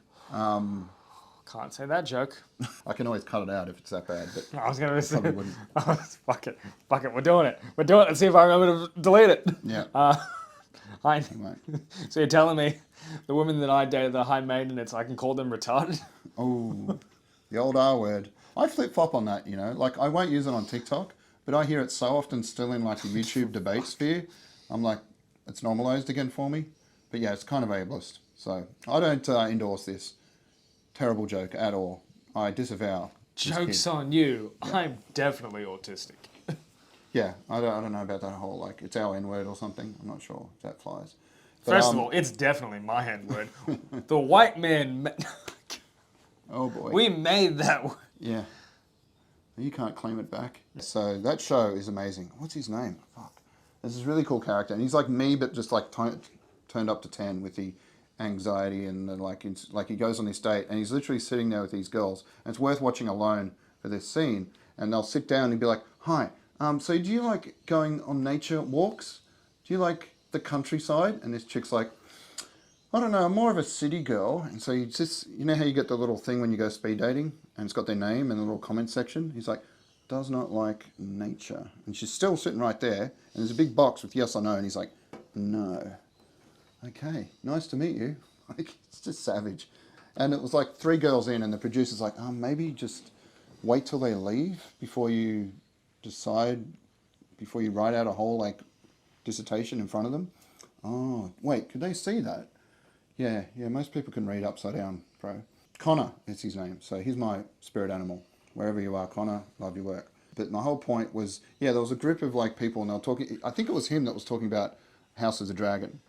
A: Can't say that joke.
B: I can always cut it out if it's that bad, but
A: I was going to say...
B: probably wouldn't.
A: Fuck it, we're doing it. Let's see if I remember to delete it.
B: Yeah.
A: So you're telling me the women that I dated, the high maintenance, I can call them retarded?
B: Oh, the old R word. I flip-flop on that, you know. Like, I won't use it on TikTok, but I hear it so often still in like the YouTube debate sphere. I'm like, it's normalised again for me. But yeah, it's kind of ableist. So I don't endorse this. Terrible joke at all. I disavow.
A: Joke's on you. Yeah. I'm definitely autistic.
B: Yeah, I don't know about that whole, like, it's our N-word or something. I'm not sure if that flies. But,
A: first of all, it's definitely my N-word. The white man...
B: Oh boy.
A: We made that word.
B: Yeah. You can't claim it back. So that show is amazing. What's his name? Fuck. There's this really cool character, and he's like me, but just like turned up to 10 with the anxiety and the, like he goes on this date, and he's literally sitting there with these girls, and it's worth watching alone for this scene. And they'll sit down and be like, "Hi, so do you like going on nature walks? Do you like the countryside?" And this chick's like, "I don't know, I'm more of a city girl." And so you just, you know how you get the little thing when you go speed dating and it's got their name and the little comment section? He's like, "Does not like nature." And she's still sitting right there, and there's a big box with yes or no, and he's like, "No." Okay, nice to meet you. Like, it's just savage. And it was like 3 girls in, and the producer's like, maybe just wait till they leave before you decide, before you write out a whole like dissertation in front of them. Oh, wait, could they see that? Yeah, most people can read upside down, bro. Connor is his name, so he's my spirit animal. Wherever you are, Connor, love your work. But my whole point was, yeah, there was a group of like people, and they were talking, I think it was him that was talking about House of the Dragon.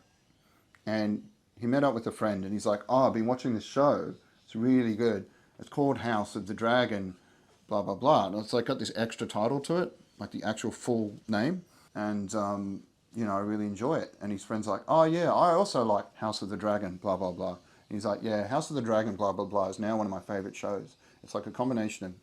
B: And he met up with a friend, and he's like, "Oh, I've been watching this show. It's really good. It's called House of the Dragon, blah blah blah." And it's like got this extra title to it, like the actual full name. And I really enjoy it. And his friend's like, "Oh yeah, I also like House of the Dragon, blah blah blah." And he's like, "Yeah, House of the Dragon, blah blah blah, is now one of my favorite shows." It's like a combination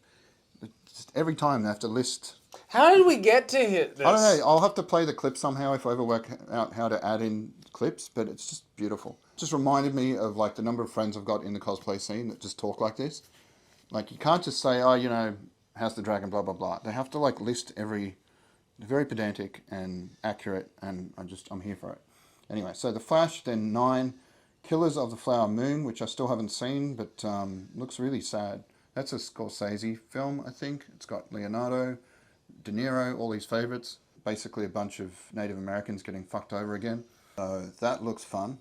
B: of just every time they have to list.
A: How did we get to hit this?
B: I don't know. I'll have to play the clip somehow if I ever work out how to add in clips, but it's just beautiful. It just reminded me of like the number of friends I've got in the cosplay scene that just talk like this. Like you can't just say, "Oh, House of the Dragon, blah blah blah." They have to like list every. Very pedantic and accurate, and I'm here for it. Anyway, so The Flash, then 9, Killers of the Flower Moon, which I still haven't seen, but looks really sad. That's a Scorsese film, I think. It's got Leonardo, De Niro, all these favourites. Basically a bunch of Native Americans getting fucked over again. So that looks fun.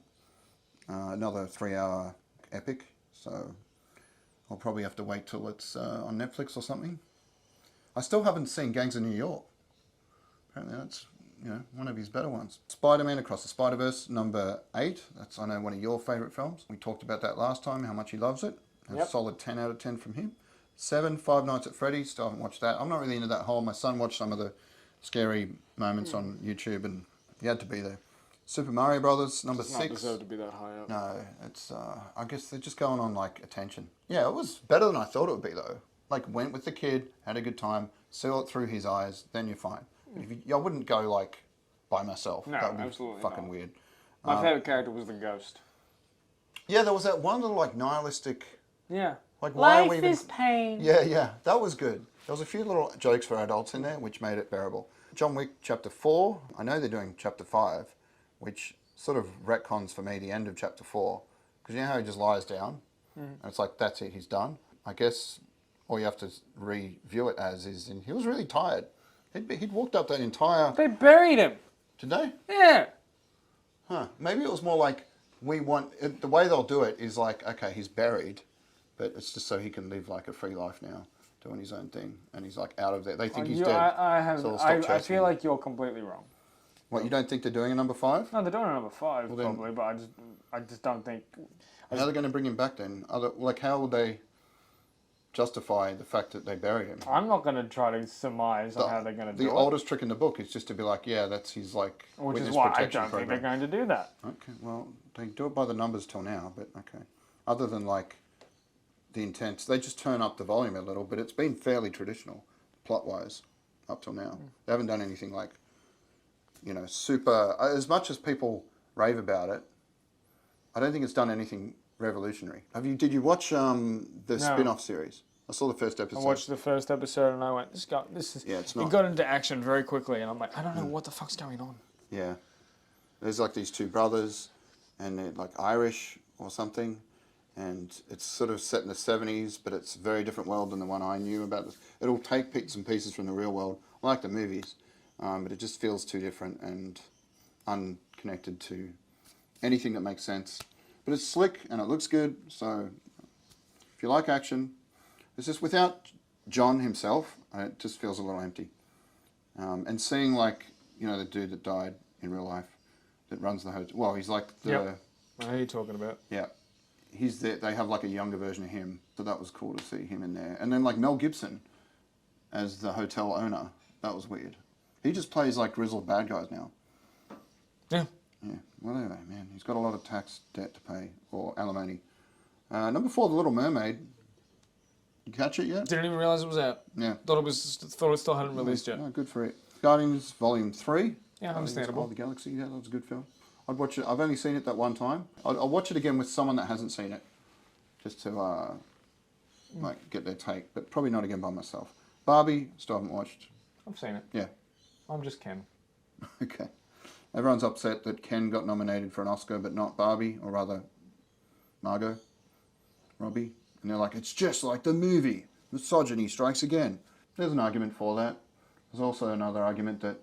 B: Another 3-hour epic, so I'll probably have to wait till it's on Netflix or something. I still haven't seen Gangs of New York. Apparently that's, one of his better ones. Spider-Man Across the Spider-Verse, number 8. That's, I know, one of your favourite films. We talked about that last time, how much he loves it. A solid 10 out of 10 from him. 7, Five Nights at Freddy's. Still haven't watched that. I'm not really into that whole. My son watched some of the scary moments on YouTube, and he had to be there. Super Mario Brothers, number 6. It doesn't
A: deserve to be that high up.
B: No, it's, I guess they're just going on, like, attention. Yeah, it was better than I thought it would be, though. Like, went with the kid, had a good time, saw it through his eyes, then you're fine. I wouldn't go like by myself.
A: No,
B: that would be
A: absolutely
B: fucking
A: not.
B: weird.
A: My favourite character was the ghost.
B: Yeah, there was that one little like nihilistic.
A: Yeah.
B: Like why
A: Life is pain.
B: Yeah, that was good. There was a few little jokes for adults in there, which made it bearable. John Wick Chapter 4. I know they're doing Chapter 5, which sort of retcons for me the end of Chapter 4, because you know how he just lies down, and it's like that's it, he's done. I guess all you have to review it as is, he was really tired. He'd walked up that entire...
A: They buried him.
B: Did they?
A: Yeah.
B: Huh. Maybe it was more like, the way they'll do it is like, okay, he's buried, but it's just so he can live like a free life now, doing his own thing, and he's like out of there. They think he's dead.
A: I feel like you're completely wrong.
B: What, you don't think they're doing a number 5?
A: No, they're doing a number 5 probably, but I just don't think...
B: How are they going to bring him back then? How will they justify the fact that they buried him?
A: I'm not going to try to surmise on how they're going to do it.
B: The oldest trick in the book is just to be like, yeah, that's his like
A: which
B: witness
A: is why I
B: protection
A: don't think
B: program.
A: they're going to do that.
B: Okay, well, they do it by the numbers till now, but okay. Other than like the intents, they just turn up the volume a little, but it's been fairly traditional, plot-wise, up till now. They haven't done anything like, super... As much as people rave about it, I don't think it's done anything revolutionary. Did you watch the spin-off series? I saw the first episode.
A: I watched the first episode and I went, this is...
B: Yeah, it's not...
A: It got into action very quickly and I'm like, I don't know what the fuck's going on.
B: Yeah. There's like these two brothers and they're like Irish or something, and it's sort of set in the 70s, but it's a very different world than the one I knew about. It'll take bits and pieces from the real world, like the movies, but it just feels too different and unconnected to anything that makes sense. But it's slick and it looks good, so if you like action, it's just without John himself, it just feels a little empty. And seeing like, the dude that died in real life that runs the hotel, well, he's like the...
A: Yep. I know who you're talking about.
B: Yeah. He's there, they have like a younger version of him, so that was cool to see him in there. And then like Mel Gibson as the hotel owner, that was weird. He just plays like grizzled bad guys now.
A: Yeah.
B: Yeah, whatever, man. He's got a lot of tax debt to pay, or alimony. Number 4, The Little Mermaid. You catch it yet?
A: Didn't even realise it was out.
B: Yeah.
A: Thought it still hadn't released yet.
B: Oh, good for it. Guardians Volume 3.
A: Yeah, understandable.
B: Of the Galaxy, yeah, that was a good film. I'd watch it. I've only seen it that one time. I'll watch it again with someone that hasn't seen it, just to get their take. But probably not again by myself. Barbie, still haven't watched.
A: I've seen it.
B: Yeah.
A: I'm just Ken.
B: Okay. Everyone's upset that Ken got nominated for an Oscar, but not Barbie, or rather, Margot Robbie. And they're like, it's just like the movie. Misogyny strikes again. There's an argument for that. There's also another argument that,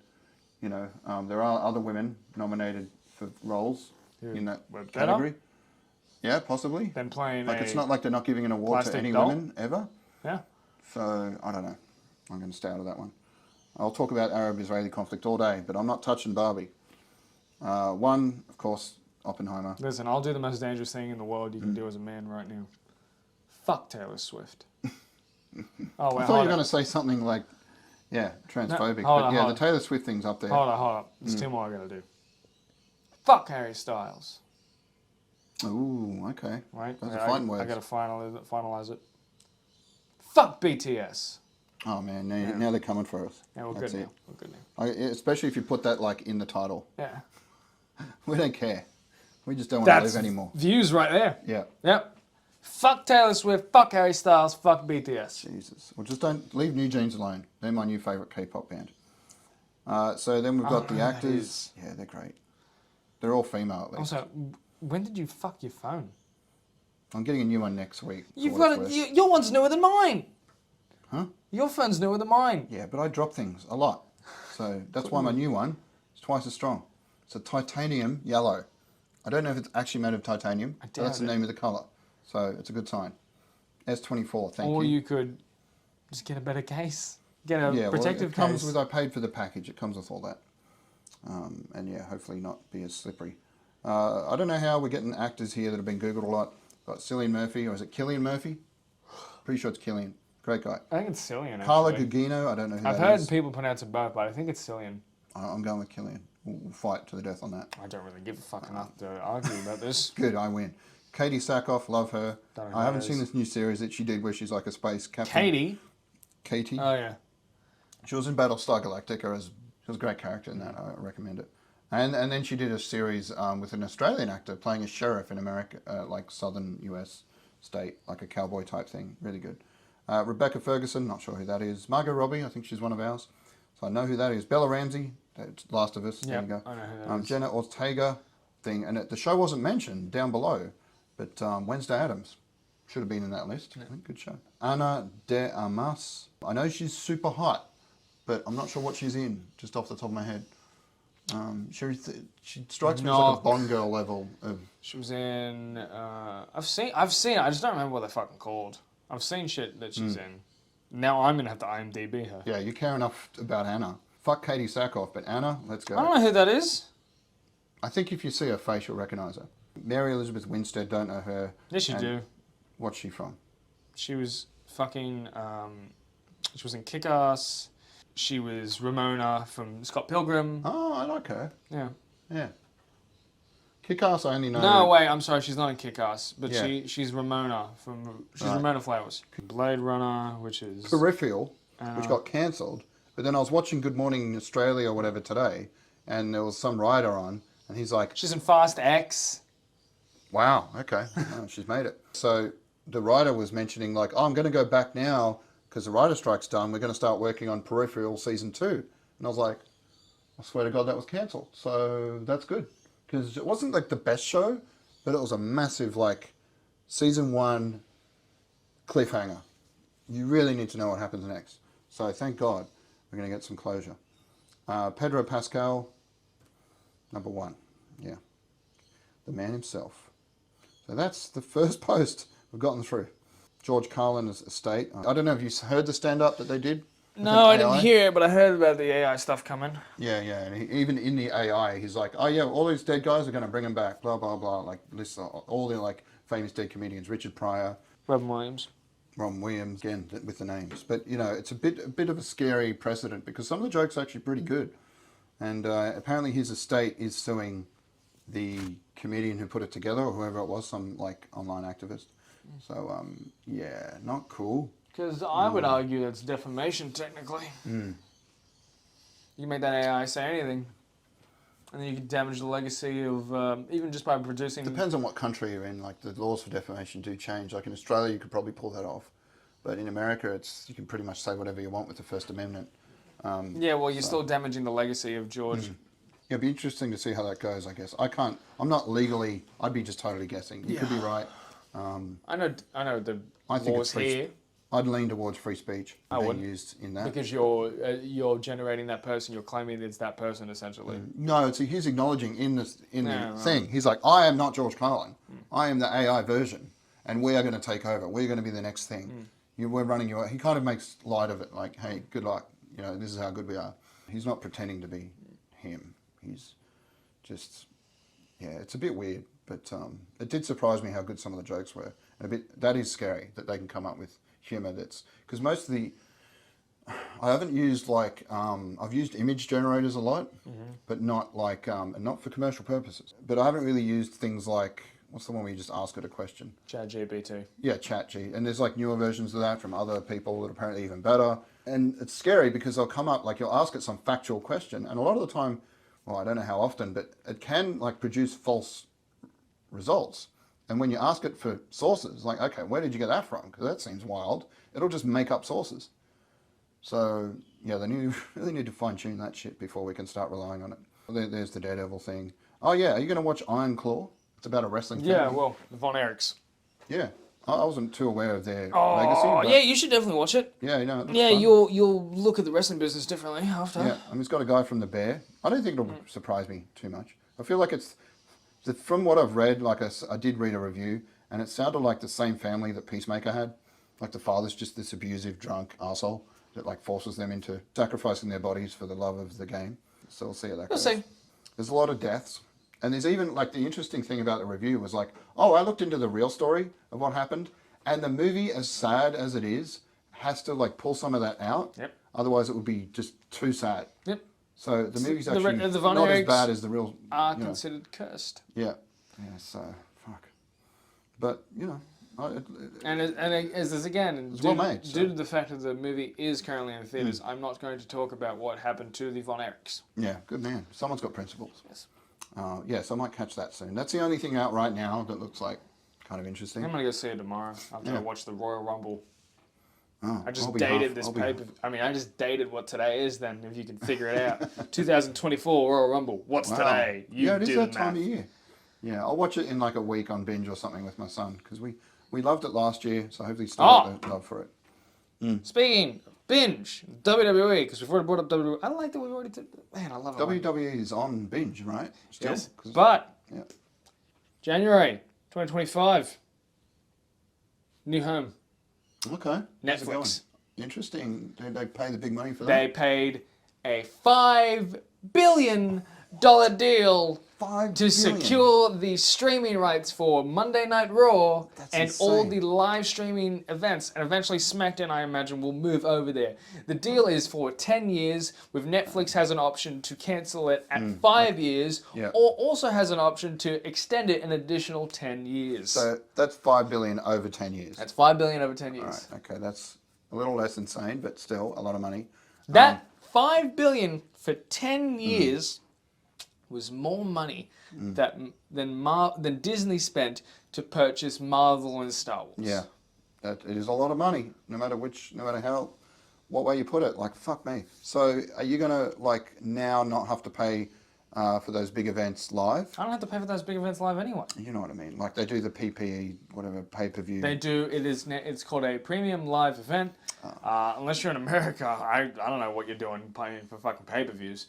B: there are other women nominated for roles in that category. Yeah, possibly.
A: Then playing
B: it's not like they're not giving an award to any women ever.
A: Yeah.
B: So, I don't know. I'm going to stay out of that one. I'll talk about Arab-Israeli conflict all day, but I'm not touching Barbie. One, of course, Oppenheimer.
A: Listen, I'll do the most dangerous thing in the world you can do as a man right now. Fuck Taylor Swift. Oh, wait,
B: I thought you were going to say something like, transphobic.
A: No,
B: but the Taylor Swift thing's up there.
A: Hold on. There's two more I got to do. Fuck Harry Styles.
B: Ooh, okay.
A: Right?
B: Those are fighting words.
A: I got to finalize it. Fuck BTS.
B: Oh man, now they're coming for us.
A: Yeah, we're good now. We're good now.
B: Especially if you put that like in the title.
A: Yeah.
B: We don't care. We just don't want to live anymore.
A: Views right there.
B: Yeah.
A: Yep. Fuck Taylor Swift. Fuck Harry Styles. Fuck BTS.
B: Jesus. Well, just don't leave New Jeans alone. They're my new favourite K-pop band. So then we've got the actors. Yeah, they're great. They're all female at least.
A: Also, when did you fuck your phone?
B: I'm getting a new one next week.
A: Your one's newer than mine.
B: Huh?
A: Your phone's newer than mine.
B: Yeah, but I drop things a lot. So that's why my new one is twice as strong. It's a titanium yellow. I don't know if it's actually made of titanium, but that's the name of the colour. So it's a good sign. S24, thank you.
A: Or you could just get a better case. Get a protective case.
B: It comes with, I paid for the package. It comes with all that. And hopefully not be as slippery. I don't know how we're getting actors here that have been Googled a lot. Got Cillian Murphy, or is it Cillian Murphy? Pretty sure it's Cillian. Great guy.
A: I think it's Cillian,
B: Carla Gugino, I don't know who that is.
A: I've heard people pronounce it both, but I think it's Cillian.
B: I'm going with Cillian. We'll fight to the death on that.
A: I don't really give a fuck enough to argue about this.
B: Good, I win. Katie Sackhoff, love her. I haven't seen this new series that she did where she's like a space captain. Katie?
A: Oh, yeah.
B: She was in Battlestar Galactica. She was a great character in that. I recommend it. And then she did a series with an Australian actor playing a sheriff in America, like southern US state, like a cowboy type thing. Really good. Rebecca Ferguson, not sure who that is. Margot Robbie, I think she's one of ours. So I know who that is. Bella Ramsey, that's Last of Us. There you go.
A: I know who that is.
B: Jenna Ortega thing. And the show wasn't mentioned down below, but Wednesday Addams should have been in that list. Yeah. Good show. Ana de Armas. I know she's super hot, but I'm not sure what she's in, just off the top of my head. She strikes me as like a Bond girl level of.
A: She was in. I've seen. I just don't remember what they're fucking called. I've seen shit that she's in. Now I'm gonna have to IMDb her.
B: Yeah, you care enough about Anna. Fuck Katie Sackhoff, but Anna, let's go.
A: I don't know who that is.
B: I think if you see her face, you'll recognise her. Mary Elizabeth Winstead, don't know her.
A: Yes, you do.
B: What's she from?
A: She was fucking. She was in Kick-Ass. She was Ramona from Scott Pilgrim.
B: Oh, I like her.
A: Yeah.
B: Yeah. Kick-Ass, I only know.
A: No, wait, I'm sorry, she's not in Kick-Ass, but
B: Yeah.
A: she's Ramona from. She's Ramona Flowers. Blade Runner, which is.
B: Peripheral, which got cancelled. But then I was watching Good Morning Australia or whatever today, and there was some writer on, and he's like.
A: She's in Fast X.
B: Wow, okay. Oh, she's made it. So the writer was mentioning, like, oh, I'm going to go back now because the writer strike's done. We're going to start working on Peripheral season 2. And I was like, I swear to God, that was cancelled. So that's good. Because it wasn't like the best show, but it was a massive, like, season 1 cliffhanger. You really need to know what happens next. So thank God we're going to get some closure. Pedro Pascal, number 1. Yeah. The man himself. So that's the first post we've gotten through. George Carlin's estate. I don't know if you heard the stand-up that they did.
A: No, I didn't hear it, but I heard about the AI stuff coming.
B: Yeah, and even in the AI, he's like, oh yeah, all these dead guys are going to bring them back, blah, blah, blah. Like, lists all the like famous dead comedians, Richard Pryor.
A: Robin Williams,
B: again, with the names. But, you know, it's a bit of a scary precedent because some of the jokes are actually pretty good. And apparently his estate is suing the comedian who put it together, or whoever it was, some like online activist. So, yeah, not cool.
A: Because I would argue that's defamation, technically. You can make that AI say anything. And then you can damage the legacy of, even just by producing...
B: Depends on what country you're in. Like, the laws for defamation do change. Like, in Australia, you could probably pull that off. But in America, you can pretty much say whatever you want with the First Amendment.
A: Yeah, well, you're still damaging the legacy of George.
B: Yeah, it'd be interesting to see how that goes, I guess. I'm not legally... I'd be just totally guessing. You could be right.
A: I know the laws here.
B: I'd lean towards free speech being used in that.
A: Because you're generating that person, you're claiming it's that person, essentially.
B: No, he's acknowledging in the thing. He's like, I am not George Carlin. I am the AI version, and we are going to take over. We're going to be the next thing. We're running you. He kind of makes light of it, like, hey, good luck. You know, this is how good we are. He's not pretending to be him. He's just yeah, it's a bit weird, but it did surprise me how good some of the jokes were. That is scary that they can come up with humor that's because most of the I haven't used like I've used image generators a lot, but not like not for commercial purposes. But I haven't really used things like what's the one where you just ask it a question?
A: ChatGPT.
B: Yeah, ChatG, and there's like newer versions of that from other people that are apparently even better. And it's scary because they'll come up like you'll ask it some factual question, and a lot of the time, well, I don't know how often, but it can like produce false results. And when you ask it for sources, like okay, where did you get that from? Because that seems wild. It'll just make up sources. So yeah, they really need to fine tune that shit before we can start relying on it. There's the Daredevil thing. Oh yeah, are you going to watch Iron Claw? It's about a wrestling family.
A: Yeah, well, the Von Erichs.
B: Yeah, I wasn't too aware of their
A: Oh,
B: legacy. But
A: yeah, you should definitely watch it.
B: yeah, you know.
A: Yeah,
B: fun.
A: you'll look at the wrestling business differently after.
B: Yeah, I mean, it's got a guy from The Bear. I don't think it'll surprise me too much. I feel like it's from what I've read. Like I did read a review, and it sounded like the same family that Peacemaker had. Like the father's just this abusive, drunk arsehole that like forces them into sacrificing their bodies for the love of the game. So we'll see how that goes.
A: We'll see.
B: There's a lot of deaths. And there's even, like, the interesting thing about the review was like, oh, I looked into the real story of what happened, and the movie, as sad as it is, has to, like, pull some of that out.
A: Yep.
B: Otherwise, it would be just too sad.
A: Yep.
B: So the movie's actually
A: the Von
B: not as
A: Erichs
B: bad as the real...
A: are considered cursed.
B: Yeah. Yeah, so, fuck. But, you know...
A: And as this again,
B: well made, so.
A: due to the fact that the movie is currently in the theatres, I'm not going to talk about what happened to the Von Erichs.
B: Yeah, good man. Someone's got principles.
A: Yes.
B: Yeah, so I might catch that soon. That's the only thing out right now that looks like kind of interesting.
A: I'm going to go see it tomorrow after I watch the Royal Rumble.
B: Oh,
A: I just dated this paper. I mean, I just dated what today is then, if you can figure it out. 2024 Royal Rumble. What's today?
B: Yeah, it is that time of year. Yeah, I'll watch it in like a week on binge or something with my son because we loved it last year, so hopefully still have the love for it.
A: Speaking of binge, WWE, because we've already brought up WWE. I like that we've already did. Man, I love it.
B: WWE is on binge, right? Still?
A: Yes. But
B: yeah.
A: January 2025, new home.
B: Okay.
A: Netflix.
B: Interesting. Did they pay the big money for that?
A: They paid a $5 billion deal to secure the streaming rights for Monday Night Raw and all the live streaming events. And eventually SmackDown, I imagine, will move over there. The deal is for 10 years, with Netflix has an option to cancel it at 5 years, or also has an option to extend it an additional 10 years.
B: So that's $5 billion over 10 years.
A: That's $5 billion over 10 years.
B: All right, okay, that's a little less insane, but still a lot of money.
A: That $5 billion for 10 years was more money than Disney spent to purchase Marvel and Star Wars.
B: Yeah, it is a lot of money, no matter what way you put it. Like, fuck me. So are you gonna like now not have to pay for those big events live?
A: I don't have to pay for those big events live anyway.
B: You know what I mean? Like they do the PPE, whatever, pay-per-view.
A: They do. It's called a premium live event. Unless you're in America, I don't know what you're doing paying for fucking pay-per-views,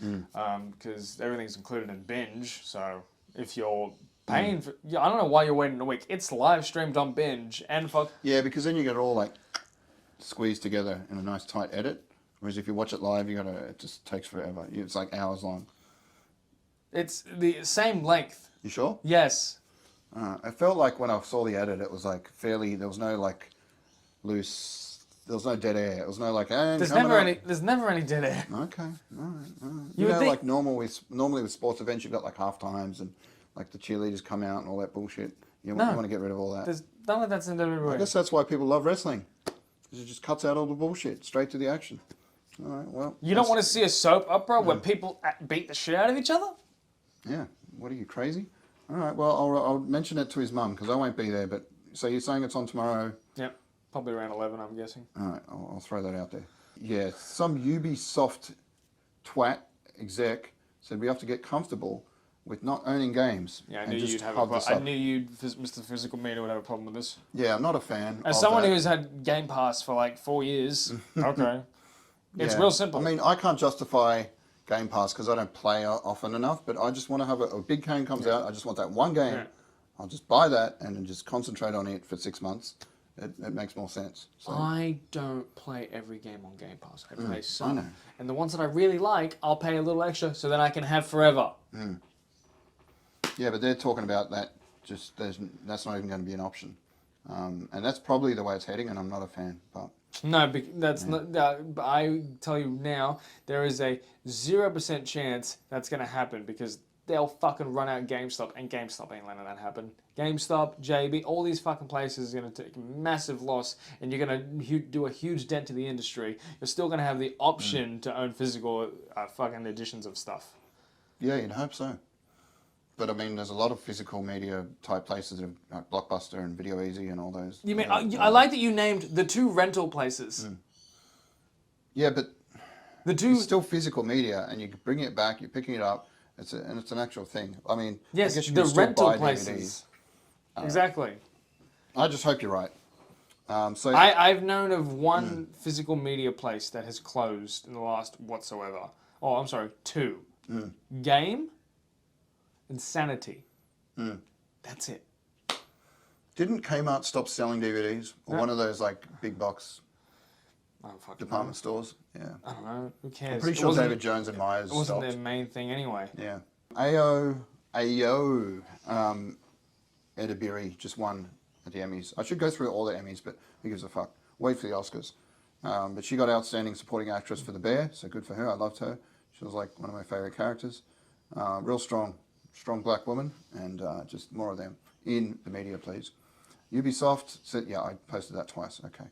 A: because everything's included in binge. So if you're paying for, I don't know why you're waiting a week. It's live streamed on binge and fuck.
B: Yeah, because then you get it all like squeezed together in a nice tight edit. Whereas if you watch it live, it just takes forever. It's like hours long.
A: It's the same length.
B: You sure?
A: Yes.
B: I felt like when I saw the edit, it was like fairly. There was no like loose. There was no dead air. It was no like.
A: There's never any dead air.
B: Okay. All right. You know, like normally with sports events, you've got like half times and like the cheerleaders come out and all that bullshit. You want to get rid of all that.
A: There's none of that's in WWE.
B: I guess that's why people love wrestling. Because it just cuts out all the bullshit, straight to the action. All right. Well.
A: You don't want to see a soap opera where people beat the shit out of each other?
B: Yeah. What are you, crazy? All right. Well, I'll mention it to his mum because I won't be there. But so you're saying it's on tomorrow?
A: Yep. Probably around 11, I'm guessing.
B: All right. I'll throw that out there. Yeah. Some Ubisoft twat exec said we have to get comfortable with not owning games.
A: Yeah, I knew you'd have a problem. I knew Mr. Physical Media would have a problem with this.
B: Yeah, I'm not a fan.
A: As someone who has had Game Pass for like 4 years, okay. It's real simple.
B: I mean, I can't justify Game Pass because I don't play often enough, but I just want to have a big game comes out. I just want that one game. Yeah. I'll just buy that and then just concentrate on it for 6 months. It makes more sense. So.
A: I don't play every game on Game Pass. I play some. And the ones that I really like, I'll pay a little extra so that I can have forever.
B: Yeah, but they're talking about that. That's not even going to be an option, and that's probably the way it's heading. And I'm not a fan, but.
A: No, that's not. But I tell you now, there is a 0% chance that's going to happen because they'll fucking run out GameStop, and GameStop ain't letting that happen. GameStop, JB, all these fucking places are going to take a massive loss, and you're going to do a huge dent to the industry. You're still going to have the option to own physical fucking editions of stuff.
B: Yeah, you'd hope so. But I mean, there's a lot of physical media type places, like Blockbuster and Video Easy and all those.
A: You mean I like that you named the 2 rental places.
B: Yeah, but
A: the 2
B: it's still physical media, and you bring it back, you're picking it up, and it's an actual thing. I mean,
A: yes,
B: I guess you
A: the
B: can still
A: rental
B: buy
A: places.
B: DVDs.
A: Exactly.
B: I just hope you're right. So
A: I've known of one physical media place that has closed in the last whatsoever. Oh, I'm sorry, 2. Game. Insanity. That's it.
B: didn't Kmart stop selling DVDs? Or one of those like big box department stores? Yeah.
A: I don't know. Who cares?
B: I'm pretty sure David Jones and Myers
A: It wasn't
B: stopped.
A: their main thing anyway.
B: Yeah. AO Edibiri just won at the Emmys. I should go through all the Emmys, but who gives a fuck? Wait for the Oscars. But she got Outstanding Supporting Actress for The Bear, so good for her. I loved her. She was like one of my favourite characters. Real strong black woman, and just more of them in the media, please. Ubisoft said, yeah, I posted that twice. Okay.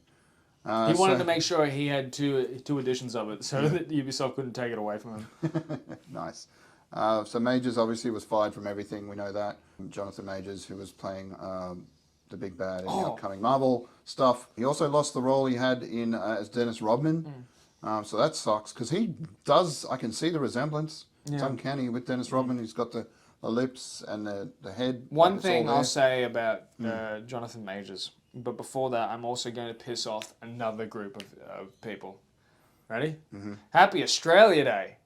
A: He wanted to make sure he had two editions of it, so that Ubisoft couldn't take it away from him.
B: Nice. So Majors obviously was fired from everything. We know that. Jonathan Majors, who was playing the big bad in the upcoming Marvel stuff. He also lost the role he had in as Dennis Rodman. So that sucks because he does. I can see the resemblance. Yeah. It's uncanny with Dennis Rodman. He's got the lips and the head.
A: One thing I'll say about Jonathan Majors, but before that, I'm also going to piss off another group of people. Ready? Mm-hmm. Happy Australia Day.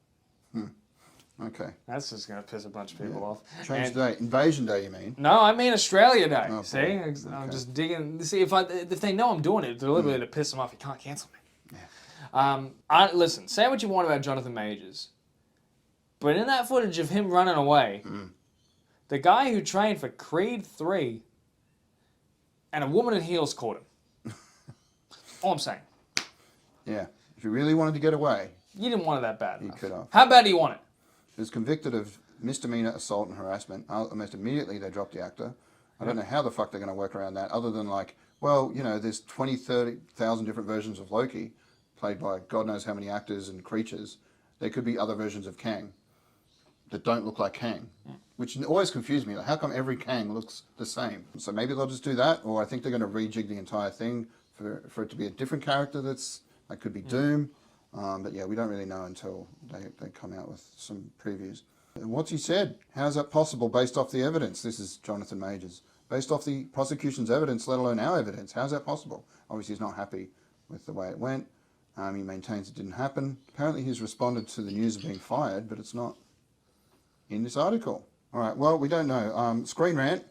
B: Okay.
A: That's just going to piss a bunch of people off.
B: Change day. Invasion Day, you mean?
A: No, I mean Australia Day.
B: Oh,
A: see? Okay. I'm just digging. See, if they know I'm doing it deliberately to piss them off, you can't cancel me. Yeah. Listen, say what you want about Jonathan Majors, but in that footage of him running away, the guy who trained for Creed 3 and a woman in heels caught him. All I'm saying.
B: Yeah. If you really wanted to get away,
A: you didn't want it that bad.
B: You could have.
A: How bad do you want it?
B: He was convicted of misdemeanor assault and harassment. Almost immediately they dropped the actor. I don't know how the fuck they're going to work around that, other than like, well, you know, there's 20, 30,000 different versions of Loki, played by God knows how many actors and creatures. There could be other versions of Kang that don't look like Kang, which always confused me. Like, how come every Kang looks the same? So maybe they'll just do that, or I think they're going to rejig the entire thing for it to be a different character that could be Doom. But yeah, we don't really know until they come out with some previews. And what's he said? How's that possible based off the evidence? This is Jonathan Majors. Based off the prosecution's evidence, let alone our evidence. How's that possible? Obviously, he's not happy with the way it went. He maintains it didn't happen. Apparently, he's responded to the news of being fired, but it's not in this article. All right, well, we don't know. Screen Rant,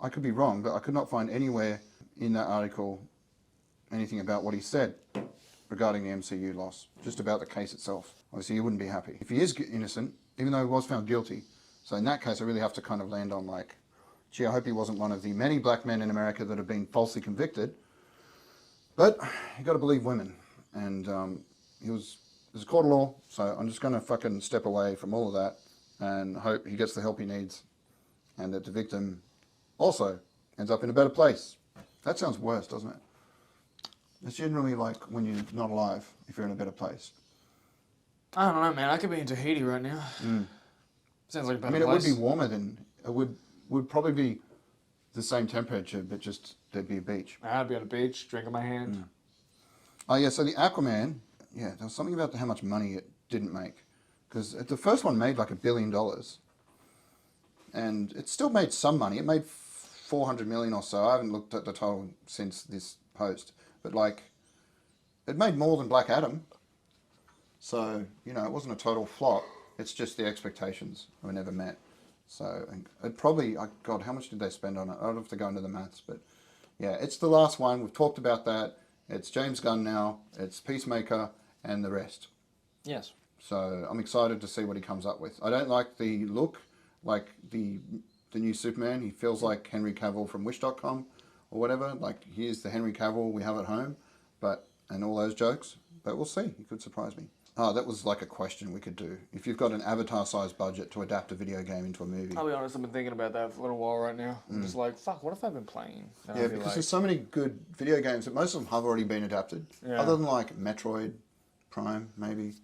B: I could be wrong, but I could not find anywhere in that article anything about what he said regarding the MCU loss, just about the case itself. Obviously, he wouldn't be happy. If he is innocent, even though he was found guilty, so in that case, I really have to kind of land on like, gee, I hope he wasn't one of the many black men in America that have been falsely convicted. But you got to believe women, and there's a court of law, so I'm just going to fucking step away from all of that and hope he gets the help he needs, and that the victim also ends up in a better place. That sounds worse, doesn't it? It's generally like when you're not alive, if you're in a better place.
A: I don't know, man. I could be in Tahiti right now. Sounds like a better place.
B: It would be warmer than... It would probably be the same temperature, but just there'd be a beach.
A: I'd be on a beach, drink in my hand.
B: Oh, yeah, so the Aquaman, yeah, there was something about how much money it didn't make. Because the first one made like $1 billion. And it still made some money. It made 400 million or so. I haven't looked at the total since this post. But like, it made more than Black Adam. So, you know, it wasn't a total flop. It's just the expectations were never met. So, it probably, God, how much did they spend on it? I don't have to go into the maths, but yeah, it's the last one. We've talked about that. It's James Gunn now. It's Peacemaker and the rest.
A: Yes.
B: So, I'm excited to see what he comes up with. I don't like the look. like the new Superman. He feels like Henry Cavill from Wish.com or whatever. Like, here's the Henry Cavill we have at home, and all those jokes. But we'll see. He could surprise me. Oh, that was like a question we could do. If you've got an Avatar-sized budget to adapt a video game into a movie.
A: I'll be honest, I've been thinking about that for a little while right now. I'm just like, fuck, what if I've been playing?
B: Yeah, because there's so many good video games that most of them have already been adapted.
A: Yeah.
B: Other than like Metroid Prime, maybe.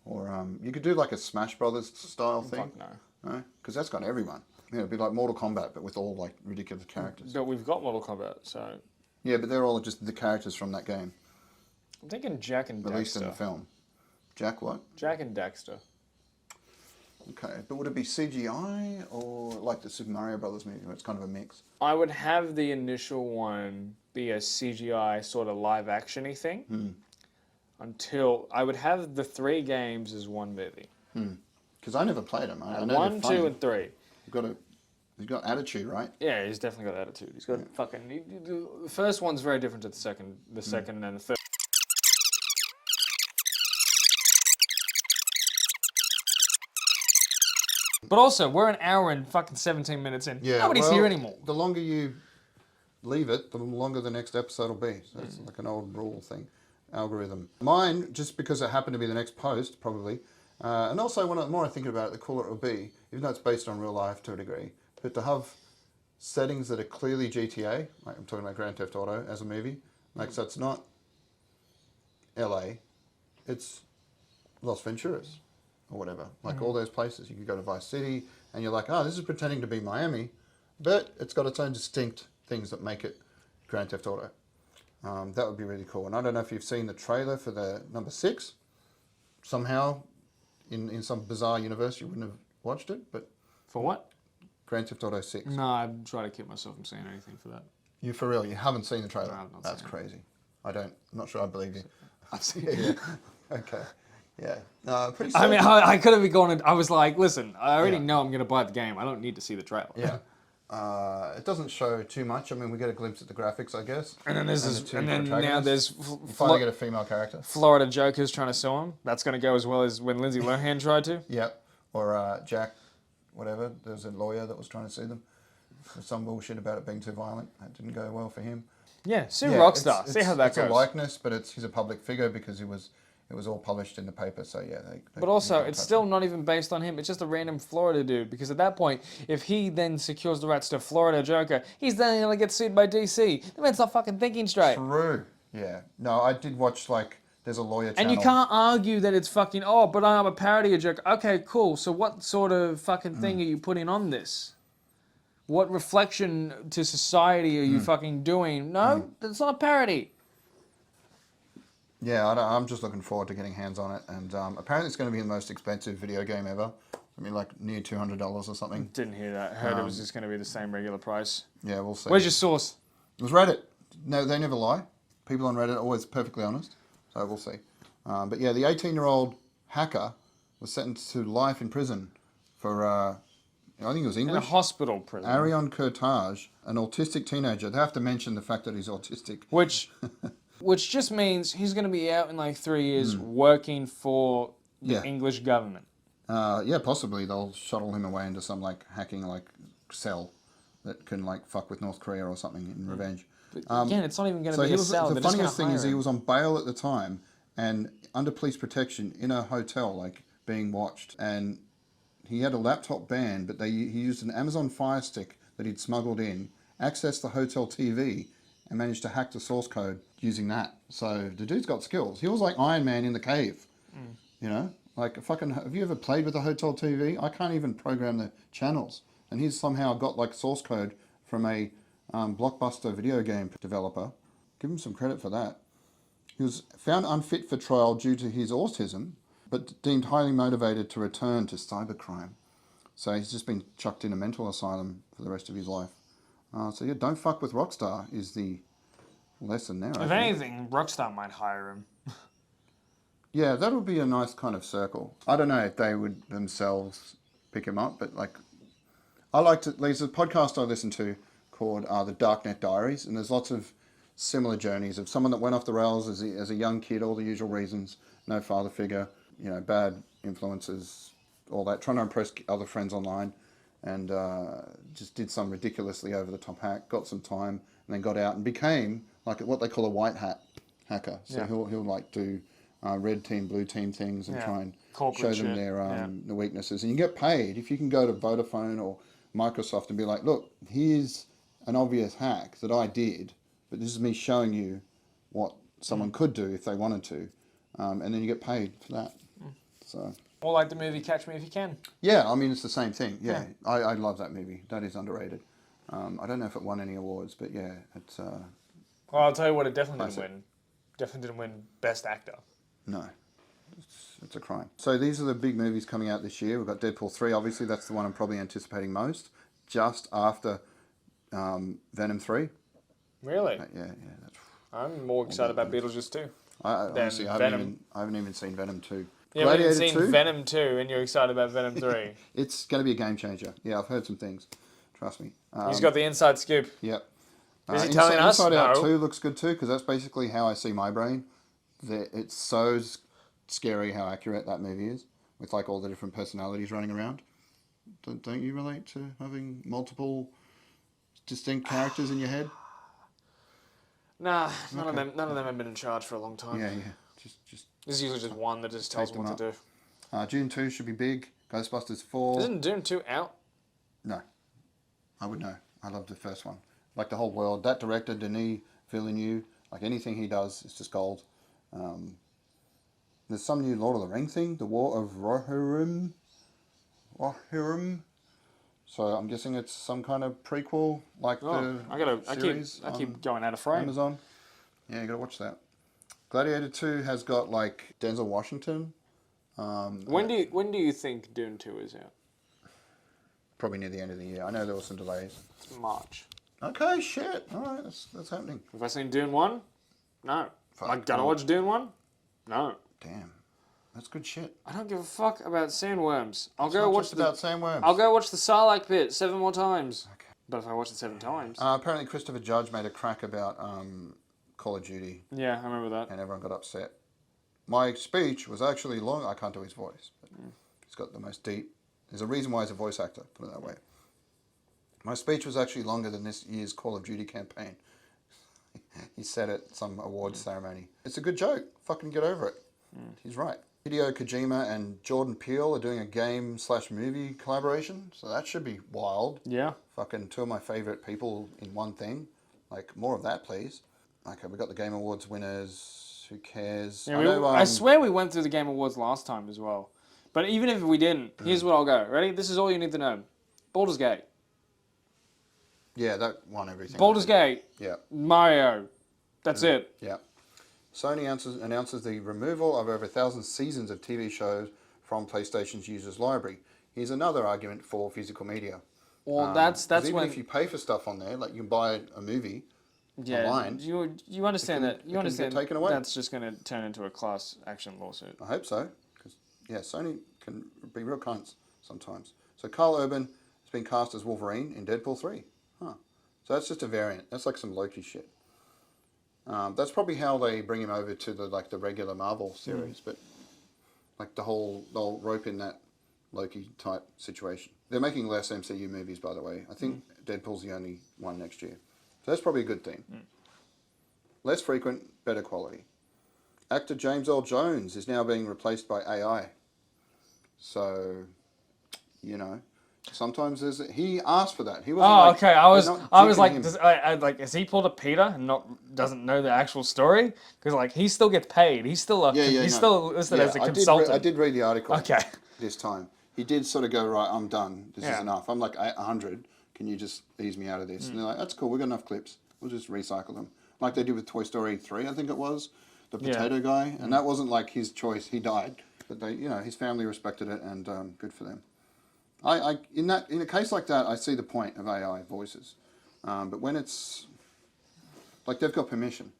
B: Or you could do like a Smash Brothers style thing.
A: Fuck no.
B: No? Because that's got everyone. Yeah, it'd be like Mortal Kombat, but with all like ridiculous characters.
A: But we've got Mortal Kombat, so...
B: Yeah, but they're all just the characters from that game.
A: I'm thinking Jack and
B: Released
A: Dexter.
B: in the film. Jack what?
A: Jack and Dexter.
B: Okay, but would it be CGI or like the Super Mario Brothers movie where it's kind of a mix?
A: I would have the initial one be a CGI sort of live actiony thing. Until I would have the 3 games as one movie.
B: Because I never played them. I know
A: 1, 2, and 3.
B: He's got attitude, right?
A: Yeah, he's definitely got attitude. He's got fucking. The first one's very different to the second. The second and the third. But also, we're an hour and fucking 17 minutes in.
B: Yeah,
A: Nobody's here anymore.
B: The longer you leave it, the longer the next episode will be. So it's like an old rule thing, algorithm. Mine, just because it happened to be the next post, probably. And also, the more I think about it, the cooler it will be, even though it's based on real life to a degree. But to have settings that are clearly GTA, like I'm talking about Grand Theft Auto as a movie, like so it's not LA, it's Las Venturas or whatever. Like all those places. You can go to Vice City and you're like, oh, this is pretending to be Miami, but it's got its own distinct things that make it Grand Theft Auto. That would be really cool. And I don't know if you've seen the trailer for the number 6. Somehow, in some bizarre universe, you wouldn't have watched it, but...
A: For what?
B: Grand Theft Auto 6.
A: No, I'm trying to keep myself from saying anything for that.
B: You for real? You haven't seen the trailer?
A: No, I've not
B: That's
A: seen
B: crazy. I'm not sure I believe you.
A: I've seen
B: Yeah. Okay. Yeah. Pretty
A: I mean, I could have gone and I was like, listen, I already
B: Yeah.
A: know I'm going to buy the game. I don't need to see the trailer.
B: Yeah. It doesn't show too much. I mean, we get a glimpse at the graphics, I guess.
A: And then now there's
B: You finally get a female character.
A: Florida Joker's trying to sue him. That's going to go as well as when Lindsay Lohan tried to.
B: Yep. Or Jack, whatever. There's a lawyer that was trying to sue them. There's some bullshit about it being too violent. That didn't go well for him.
A: Yeah, sue Rockstar. See how that
B: it's
A: goes.
B: It's a likeness, but he's a public figure because it was all published in the paper. So yeah.
A: But also, it's still not even based on him. It's just a random Florida dude. Because at that point, if he then secures the rights to Florida Joker, he's then going to get sued by DC. The man's not fucking thinking straight.
B: True. Yeah. No, I did watch there's a lawyer channel.
A: And you can't argue that it's fucking, but I'm a parody of Joker. Okay, cool. So what sort of fucking thing are you putting on this? What reflection to society are you fucking doing? No, that's not a parody.
B: Yeah, I'm just looking forward to getting hands on it. And apparently it's going to be the most expensive video game ever. I mean, like near $200 or something.
A: Didn't hear that. Heard it was just going to be the same regular price.
B: Yeah, we'll see.
A: Where's your source?
B: It was Reddit. No, they never lie. People on Reddit are always perfectly honest. So we'll see. But yeah, the 18-year-old hacker was sentenced to life in prison for, I think it was English.
A: In a hospital prison.
B: Arion Kurtage, an autistic teenager. They have to mention the fact that he's autistic.
A: Which just means he's going to be out in like 3 years working for the English government.
B: Yeah, possibly they'll shuttle him away into some hacking cell that can fuck with North Korea or something in revenge.
A: But again, it's not even going to be a cell.
B: The funniest thing is he was on bail at the time and under police protection in a hotel, being watched. And he had a laptop ban, but he used an Amazon Fire Stick that he'd smuggled in, accessed the hotel TV, and managed to hack the source code using that. So the dude's got skills. He was like Iron Man in the cave. You know? Have you ever played with a hotel TV? I can't even program the channels. And he's somehow got source code from a blockbuster video game developer. Give him some credit for that. He was found unfit for trial due to his autism, but deemed highly motivated to return to cybercrime. So he's just been chucked in a mental asylum for the rest of his life. So yeah, don't fuck with Rockstar is the lesson there.
A: If anything, Rockstar might hire him.
B: Yeah, that would be a nice kind of circle. I don't know if they would themselves pick him up, but there's a podcast I listen to called The Darknet Diaries, and there's lots of similar journeys of someone that went off the rails as a young kid, all the usual reasons, no father figure, bad influences, all that, trying to impress other friends online, and just did some ridiculously over the top hack, got some time, and then got out and became like what they call a white hat hacker. So he'll like do red team, blue team things and try and
A: corporate
B: show them their weaknesses. And you get paid if you can go to Vodafone or Microsoft and be like, look, here's an obvious hack that I did, but this is me showing you what someone could do if they wanted to, and then you get paid for that. So.
A: Or like the movie Catch Me If You Can.
B: Yeah, I mean, it's the same thing. Yeah. I love that movie. That is underrated. I don't know if it won any awards, but yeah, it's...
A: well, I'll tell you what, it definitely didn't win. Definitely didn't win Best Actor.
B: No. It's a crime. So these are the big movies coming out this year. We've got Deadpool 3, obviously. That's the one I'm probably anticipating most. Just after Venom 3.
A: Really?
B: Yeah.
A: I'm more excited about Beetlejuice 2.
B: Honestly, I haven't even seen Venom 2.
A: You haven't even seen Venom 2 and you're excited about Venom 3.
B: It's going to be a game changer. Yeah, I've heard some things. Trust me.
A: He's got the inside scoop.
B: Yep.
A: Is he telling us?
B: Inside Out 2 looks good too, because that's basically how I see my brain. It's so scary how accurate that movie is, with like all the different personalities running around. Don't you relate to having multiple distinct characters in your head?
A: Nah, none of them have been in charge for a long time.
B: Yeah. Just
A: There's usually just one that just tells them what to do.
B: Dune 2 should be big. Ghostbusters 4.
A: Isn't Dune 2 out?
B: No. I would know. I love the first one. Like the whole world. That director, Denis Villeneuve, like anything he does, is just gold. There's some new Lord of the Rings thing, The War of Rohirrim. So I'm guessing it's some kind of prequel, like series.
A: I keep going out of frame.
B: Amazon. Yeah, you gotta watch that. Gladiator 2 has got like Denzel Washington.
A: When do you think Dune 2 is out?
B: Probably near the end of the year. I know there were some delays.
A: It's March.
B: Okay, shit. All right, that's happening.
A: Have I seen Dune 1? No. Am I gonna watch Dune 1? No.
B: Damn. That's good shit.
A: I don't give a fuck about sandworms. I'll go watch the Sarlacc pit 7 more times. Okay. But if I watch it 7 times...
B: apparently Christopher Judge made a crack about Call of Duty.
A: Yeah, I remember that.
B: And everyone got upset. My speech was actually long. I can't do his voice. But he's got the most deep... There's a reason why he's a voice actor, put it that way. My speech was actually longer than this year's Call of Duty campaign. He said at some awards ceremony. It's a good joke. Fucking get over it. He's right. Hideo Kojima and Jordan Peele are doing a game/movie collaboration, so that should be wild.
A: Yeah.
B: Fucking 2 of my favourite people in one thing. Like, more of that, please. Okay, we got the Game Awards winners. Who cares?
A: Yeah, I swear we went through the Game Awards last time as well. But even if we didn't, here's what I'll go. Ready? This is all you need to know. Baldur's Gate.
B: Yeah, that won everything.
A: Baldur's Gate.
B: Yeah.
A: Mario. That's it.
B: Yeah. Sony announces the removal of over 1,000 seasons of TV shows from PlayStation's users library. Here's another argument for physical media.
A: Well, that's
B: even
A: when
B: if you pay for stuff on there, like you can buy a movie online.
A: You understand that? You understand
B: get taken away.
A: That's just going to turn into a class action lawsuit.
B: I hope so, because Sony can be real cunts sometimes. So Carl Urban has been cast as Wolverine in Deadpool 3. Huh. So that's just a variant. That's like some Loki shit. That's probably how they bring him over to the regular Marvel series, but like they'll rope in that Loki type situation. They're making less MCU movies, by the way. I think Deadpool's the only one next year. So that's probably a good thing. Less frequent, better quality. Actor James Earl Jones is now being replaced by AI. So, sometimes he asked for that. He wasn't
A: okay. I was like, is he pulled a Peter and doesn't know the actual story? Because he still gets paid. He's still still listed as a consultant.
B: I did read the article.
A: Okay.
B: This time he did sort of go, right, I'm done. This is enough. I'm like 100. Can you just ease me out of this? And they're like, that's cool. We've got enough clips. We'll just recycle them, like they did with Toy Story 3. I think it was the potato guy, and that wasn't like his choice. He died, but they, his family respected it, and good for them. In a case like that, I see the point of AI voices, but when it's like they've got permission,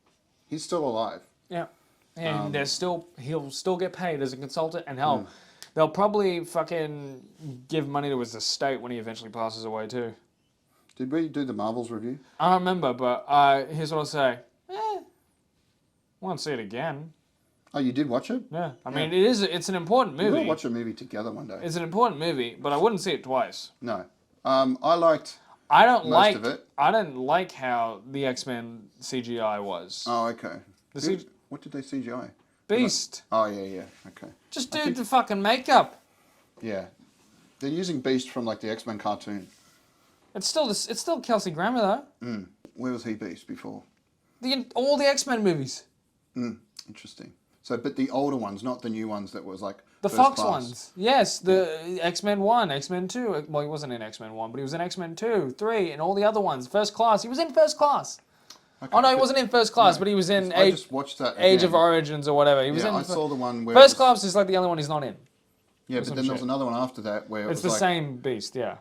B: he's still alive.
A: Yeah, and he'll still get paid as a consultant, and hell, they'll probably fucking give money to his estate when he eventually passes away too.
B: Did we do the Marvels review?
A: I don't remember, but here's what I'll say. Won't see it again.
B: Oh, you did watch it?
A: Yeah. I mean, it's an important movie.
B: We'll watch a movie together one day.
A: It's an important movie, but I wouldn't see it twice.
B: No. I liked
A: I don't
B: most of it.
A: I don't like how the X-Men CGI was.
B: Oh, okay. What did they CGI?
A: Beast.
B: Oh, yeah, okay.
A: Just do the fucking makeup.
B: Yeah. They're using Beast from like the X-Men cartoon.
A: It's still Kelsey Grammer though.
B: Where was he Beast before?
A: All the X-Men movies.
B: Interesting. So, but the older ones, not the new ones that was like
A: The
B: first
A: Fox
B: class.
A: ones. Yes, the X-Men 1, X-Men 2. Well, he wasn't in X-Men 1, but he was in X-Men 2, 3, and all the other ones. First Class. He was in First Class.
B: Okay,
A: Oh no, he wasn't in First Class, but he was in
B: I just watched that
A: Age
B: again.
A: of Origins or whatever. He was in.
B: I saw the one where
A: First Class is like the only one he's not in.
B: Yeah, but then there was another one after that where
A: it's the same Beast. Yeah,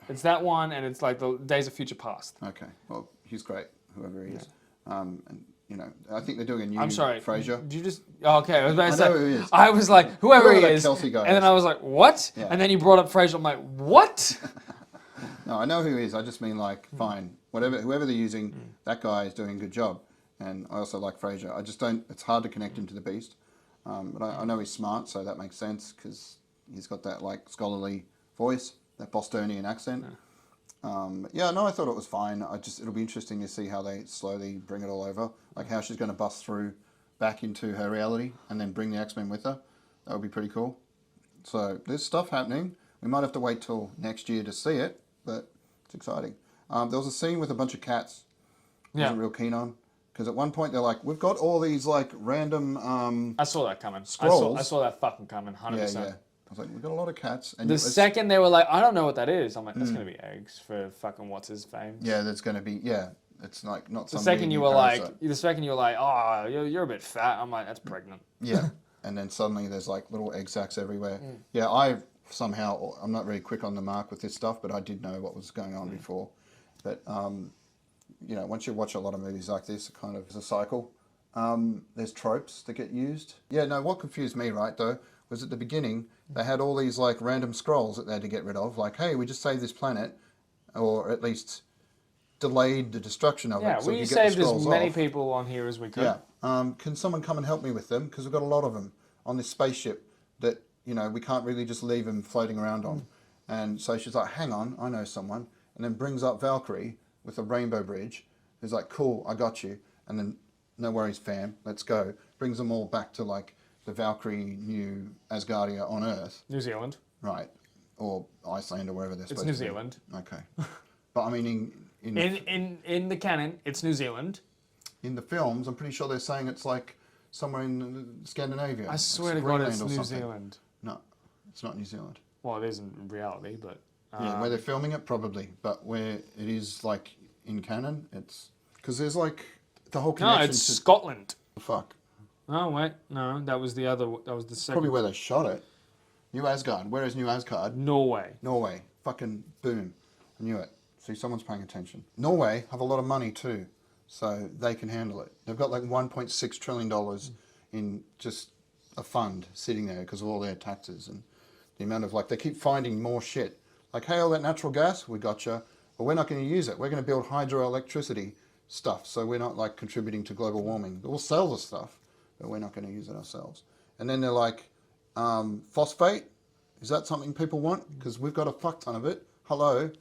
A: it's that one, and it's like the Days of Future Past.
B: Okay, well, he's great, whoever he is. And you know, I think they're doing a new.
A: I'm sorry,
B: Frasier.
A: Did you just? Oh, okay, I was about to say.
B: I know who he is.
A: I was like, whoever he is,
B: Kelsey guy
A: and then I was like, what?
B: Yeah.
A: And then you brought up Frasier. I'm like, what?
B: No, I know who he is. I just mean like, fine, whoever they're using, that guy is doing a good job. And I also like Frasier. I just don't. It's hard to connect him to the Beast, but I know he's smart, so that makes sense because he's got that like scholarly voice, that Bostonian accent. Yeah, no, I thought it was fine. It'll be interesting to see how they slowly bring it all over, like how she's going to bust through back into her reality and then bring the X-Men with her. That would be pretty cool. So there's stuff happening. We might have to wait till next year to see it, but it's exciting. There was a scene with a bunch of cats. I wasn't real keen on. Because at one point they're like, we've got all these like random
A: I saw that coming.
B: scrolls.
A: I saw that fucking coming, 100%.
B: Yeah. I was like, we've got a lot of cats. And
A: the second they were like, I don't know what that is, I'm like, that's going to be eggs for fucking what's his fame.
B: Yeah, there's going to be, it's like not
A: The
B: some
A: second you
B: weird
A: were
B: parasite.
A: like, oh, you're a bit fat. I'm like, that's pregnant.
B: Yeah, and then suddenly there's like little egg sacs everywhere. Yeah, I'm not very quick on the mark with this stuff, but I did know what was going on before. But, you know, once you watch a lot of movies like this, it kind of is a cycle. There's tropes that get used. Yeah, no, what confused me, right, though, was at the beginning, they had all these, like, random scrolls that they had to get rid of. Like, hey, we just saved this planet, or at least delayed the destruction of it.
A: Yeah,
B: so
A: we saved as many people on here as we could.
B: Yeah. Can someone come and help me with them? Because we've got a lot of them on this spaceship that, you know, we can't really just leave them floating around on. And so she's like, hang on, I know someone. And then brings up Valkyrie with a rainbow bridge. He's like, cool, I got you. And then, no worries, fam, let's go. Brings them all back to like the Valkyrie new Asgardia on Earth.
A: New Zealand.
B: Right. Or Iceland or wherever they're supposed
A: It's
B: to
A: New
B: be.
A: Zealand.
B: Okay. But I mean,
A: in the canon, it's New Zealand.
B: In the films, I'm pretty sure they're saying it's like somewhere in Scandinavia.
A: I swear to God,
B: Greenland
A: it's
B: or
A: New
B: something.
A: Zealand.
B: No, it's not New Zealand.
A: Well, it is in reality, but...
B: Yeah, where they're filming it, probably. But where it is, like, in canon, it's... Because there's, like, the whole connection
A: No, it's Scotland.
B: Fuck.
A: Oh, wait. No, that was the second...
B: Probably where they shot it. New Asgard. Where is New Asgard?
A: Norway.
B: Norway. Fucking boom. I knew it. See, someone's paying attention. Norway have a lot of money, too. So they can handle it. They've got, like, $1.6 trillion in just a fund sitting there because of all their taxes and the amount of, like, they keep finding more shit. Like, hey, all that natural gas, we gotcha, but we're not going to use it. We're going to build hydroelectricity stuff, so we're not, like, contributing to global warming. We'll sell the stuff, but we're not going to use it ourselves. And then they're like, phosphate, is that something people want? Because we've got a fuck ton of it. Hello,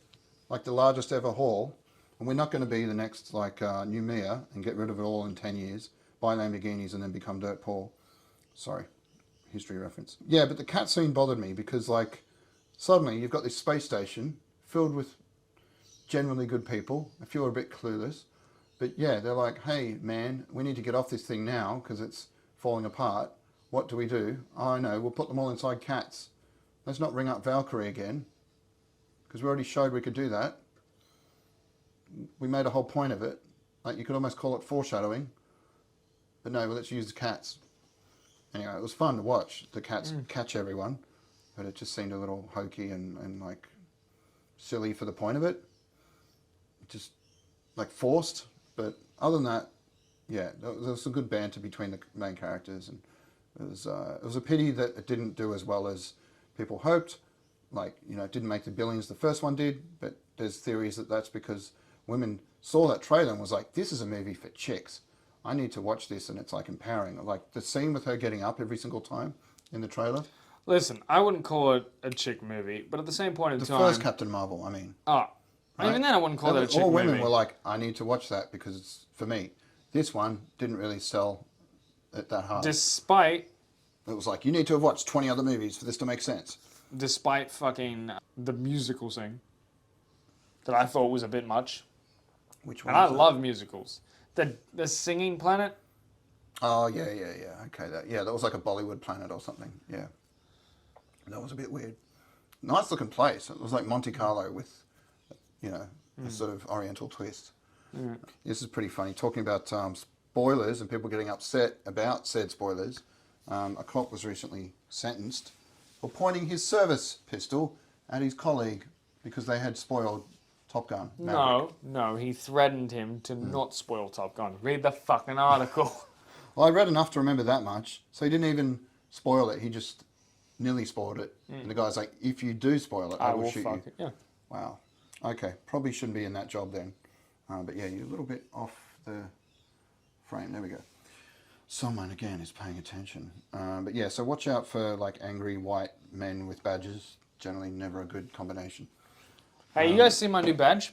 B: like the largest ever haul. And we're not going to be the next, like, new Mia and get rid of it all in 10 years, buy Lamborghinis and then become dirt poor. Sorry, history reference. Yeah, but the cat scene bothered me because, like, suddenly you've got this space station filled with genuinely good people. A few are a bit clueless. But yeah, they're like, hey, man, we need to get off this thing now because it's falling apart. What do we do? Oh, I know, we'll put them all inside cats. Let's not ring up Valkyrie again because we already showed we could do that. We made a whole point of it. Like, you could almost call it foreshadowing. But no, well, let's use the cats. Anyway, it was fun to watch the cats catch everyone. But it just seemed a little hokey and like silly for the point of it. Just like forced. But other than that, yeah, there was some good banter between the main characters, and it was a pity that it didn't do as well as people hoped. Like, you know, it didn't make the billions the first one did, but there's theories that that's because women saw that trailer and was like, this is a movie for chicks. I need to watch this, and it's like empowering. Like the scene with her getting up every single time in the trailer.
A: Listen, I wouldn't call it a chick movie, but at the same point in
B: The
A: time...
B: first Captain Marvel, I mean.
A: Oh,
B: Right?
A: even then I wouldn't call that a chick
B: all
A: movie.
B: women were like, I need to watch that because it's for me. This one didn't really sell it that hard.
A: Despite
B: It was like, you need to have watched 20 other movies for this to make sense.
A: Despite fucking the musical scene that I thought was a bit much.
B: Which one?
A: And I love musicals. The Singing Planet.
B: Oh, yeah. Okay, that was like a Bollywood planet or something. Yeah. That was a bit weird. Nice looking place. It was like Monte Carlo with, a sort of oriental twist.
A: Mm.
B: This is pretty funny. Talking about spoilers and people getting upset about said spoilers, a cop was recently sentenced for pointing his service pistol at his colleague because they had spoiled Top Gun. Maverick.
A: No, he threatened him to not spoil Top Gun. Read the fucking article.
B: Well, I read enough to remember that much. So he didn't even spoil it. He just nearly spoiled it. And the guy's like, if you do spoil it, I will shoot you.
A: It. Yeah.
B: Wow. Okay. Probably shouldn't be in that job then. But yeah, you're a little bit off the frame. There we go. Someone, again, is paying attention. But yeah, so watch out for like angry white men with badges. Generally never a good combination.
A: Hey, you guys see my new badge?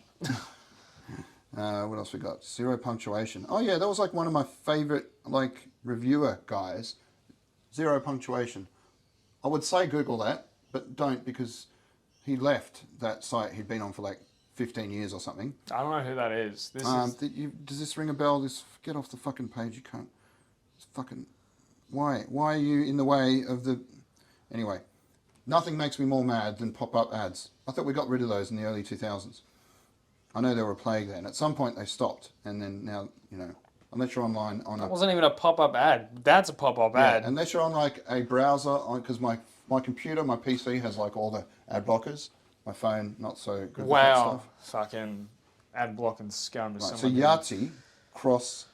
B: What else we got? Zero punctuation. Oh yeah, that was like one of my favorite like reviewer guys. Zero punctuation. I would say Google that, but don't because he left that site he'd been on for like 15 years or something.
A: I don't know who that is.
B: Does this ring a bell? Get off the fucking page, you can't. It's fucking... Why are you in the way of the... Anyway, nothing makes me more mad than pop-up ads. I thought we got rid of those in the early 2000s. I know they were a plague then. At some point they stopped, and then now, unless you're online on
A: That wasn't even a pop-up ad. That's a pop-up ad.
B: Unless you're on like a browser, because my computer, my PC has like all the ad blockers. My phone, not so good with that
A: Wow.
B: stuff.
A: Fucking ad blocking scum.
B: Right, so Yahtzee Croshaw.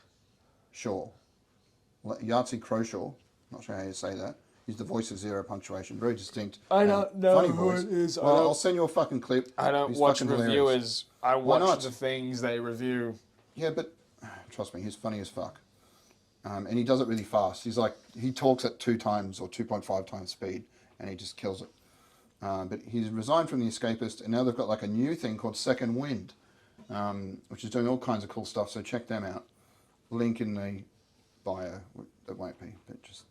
B: Yahtzee Croshaw. Not sure how you say that. He's the voice of Zero Punctuation. Very distinct.
A: I don't know
B: funny
A: who
B: voice.
A: it is.
B: Well, I'll send you a fucking clip.
A: I don't
B: He's
A: watch
B: fucking
A: reviewers.
B: hilarious.
A: I
B: Why not?
A: watch the things they review.
B: Yeah, but trust me, he's funny as fuck. And he does it really fast. He talks at 2 times or 2.5 times speed, and he just kills it. But he's resigned from The Escapist, and now they've got like a new thing called Second Wind, which is doing all kinds of cool stuff. So check them out. Link in the bio. That won't be, but just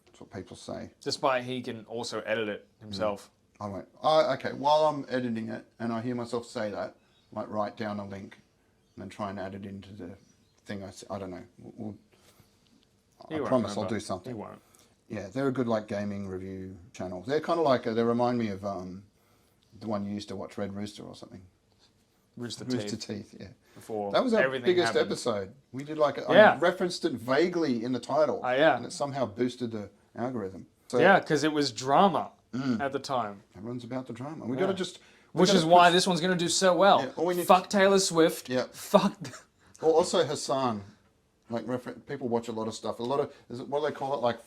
B: that's what people say.
A: Despite he can also edit it himself.
B: I won't. Okay, while I'm editing it, and I hear myself say that, I might write down a link, and then try and add it into the thing. I don't know. I promise I'll do something.
A: He won't.
B: Yeah, they're a good like gaming review channel. They're kind of like they remind me of the one you used to watch, Red Rooster or something.
A: Rooster
B: Teeth, yeah.
A: Before
B: that was our
A: everything
B: biggest
A: happened.
B: episode. We did like
A: Yeah.
B: I referenced it vaguely in the title.
A: Oh, yeah.
B: And it somehow boosted the algorithm. So
A: Yeah, because it was drama at the time.
B: everyone's about the drama. We got to just.
A: Which is why this one's going to do so well.
B: Yeah, all we need
A: Fuck Taylor Swift.
B: Yeah.
A: Fuck.
B: Well, also Hassan. Like people watch a lot of stuff. What do they call it? Like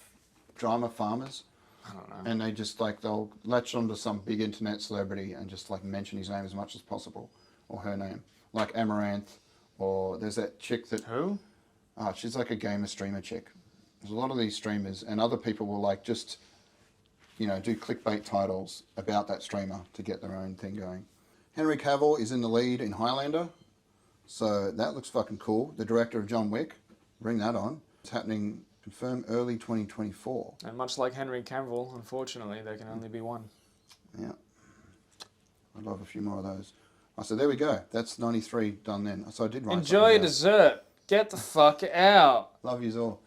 B: drama farmers.
A: I don't know.
B: And they just like they'll latch onto some big internet celebrity and just like mention his name as much as possible, or her name, like Amaranth, or there's that chick that.
A: Who?
B: Oh, she's like a gamer streamer chick. There's a lot of these streamers, and other people will like just, do clickbait titles about that streamer to get their own thing going. Henry Cavill is in the lead in Highlander, so that looks fucking cool. The director of John Wick, bring that on. It's happening, confirmed early 2024.
A: And much like Henry Cavill, unfortunately, there can only be one.
B: Yeah. I'd love a few more of those. So there we go. That's 93 done then. So I did write
A: Enjoy your
B: something down.
A: dessert. Get the fuck out.
B: Love yous all.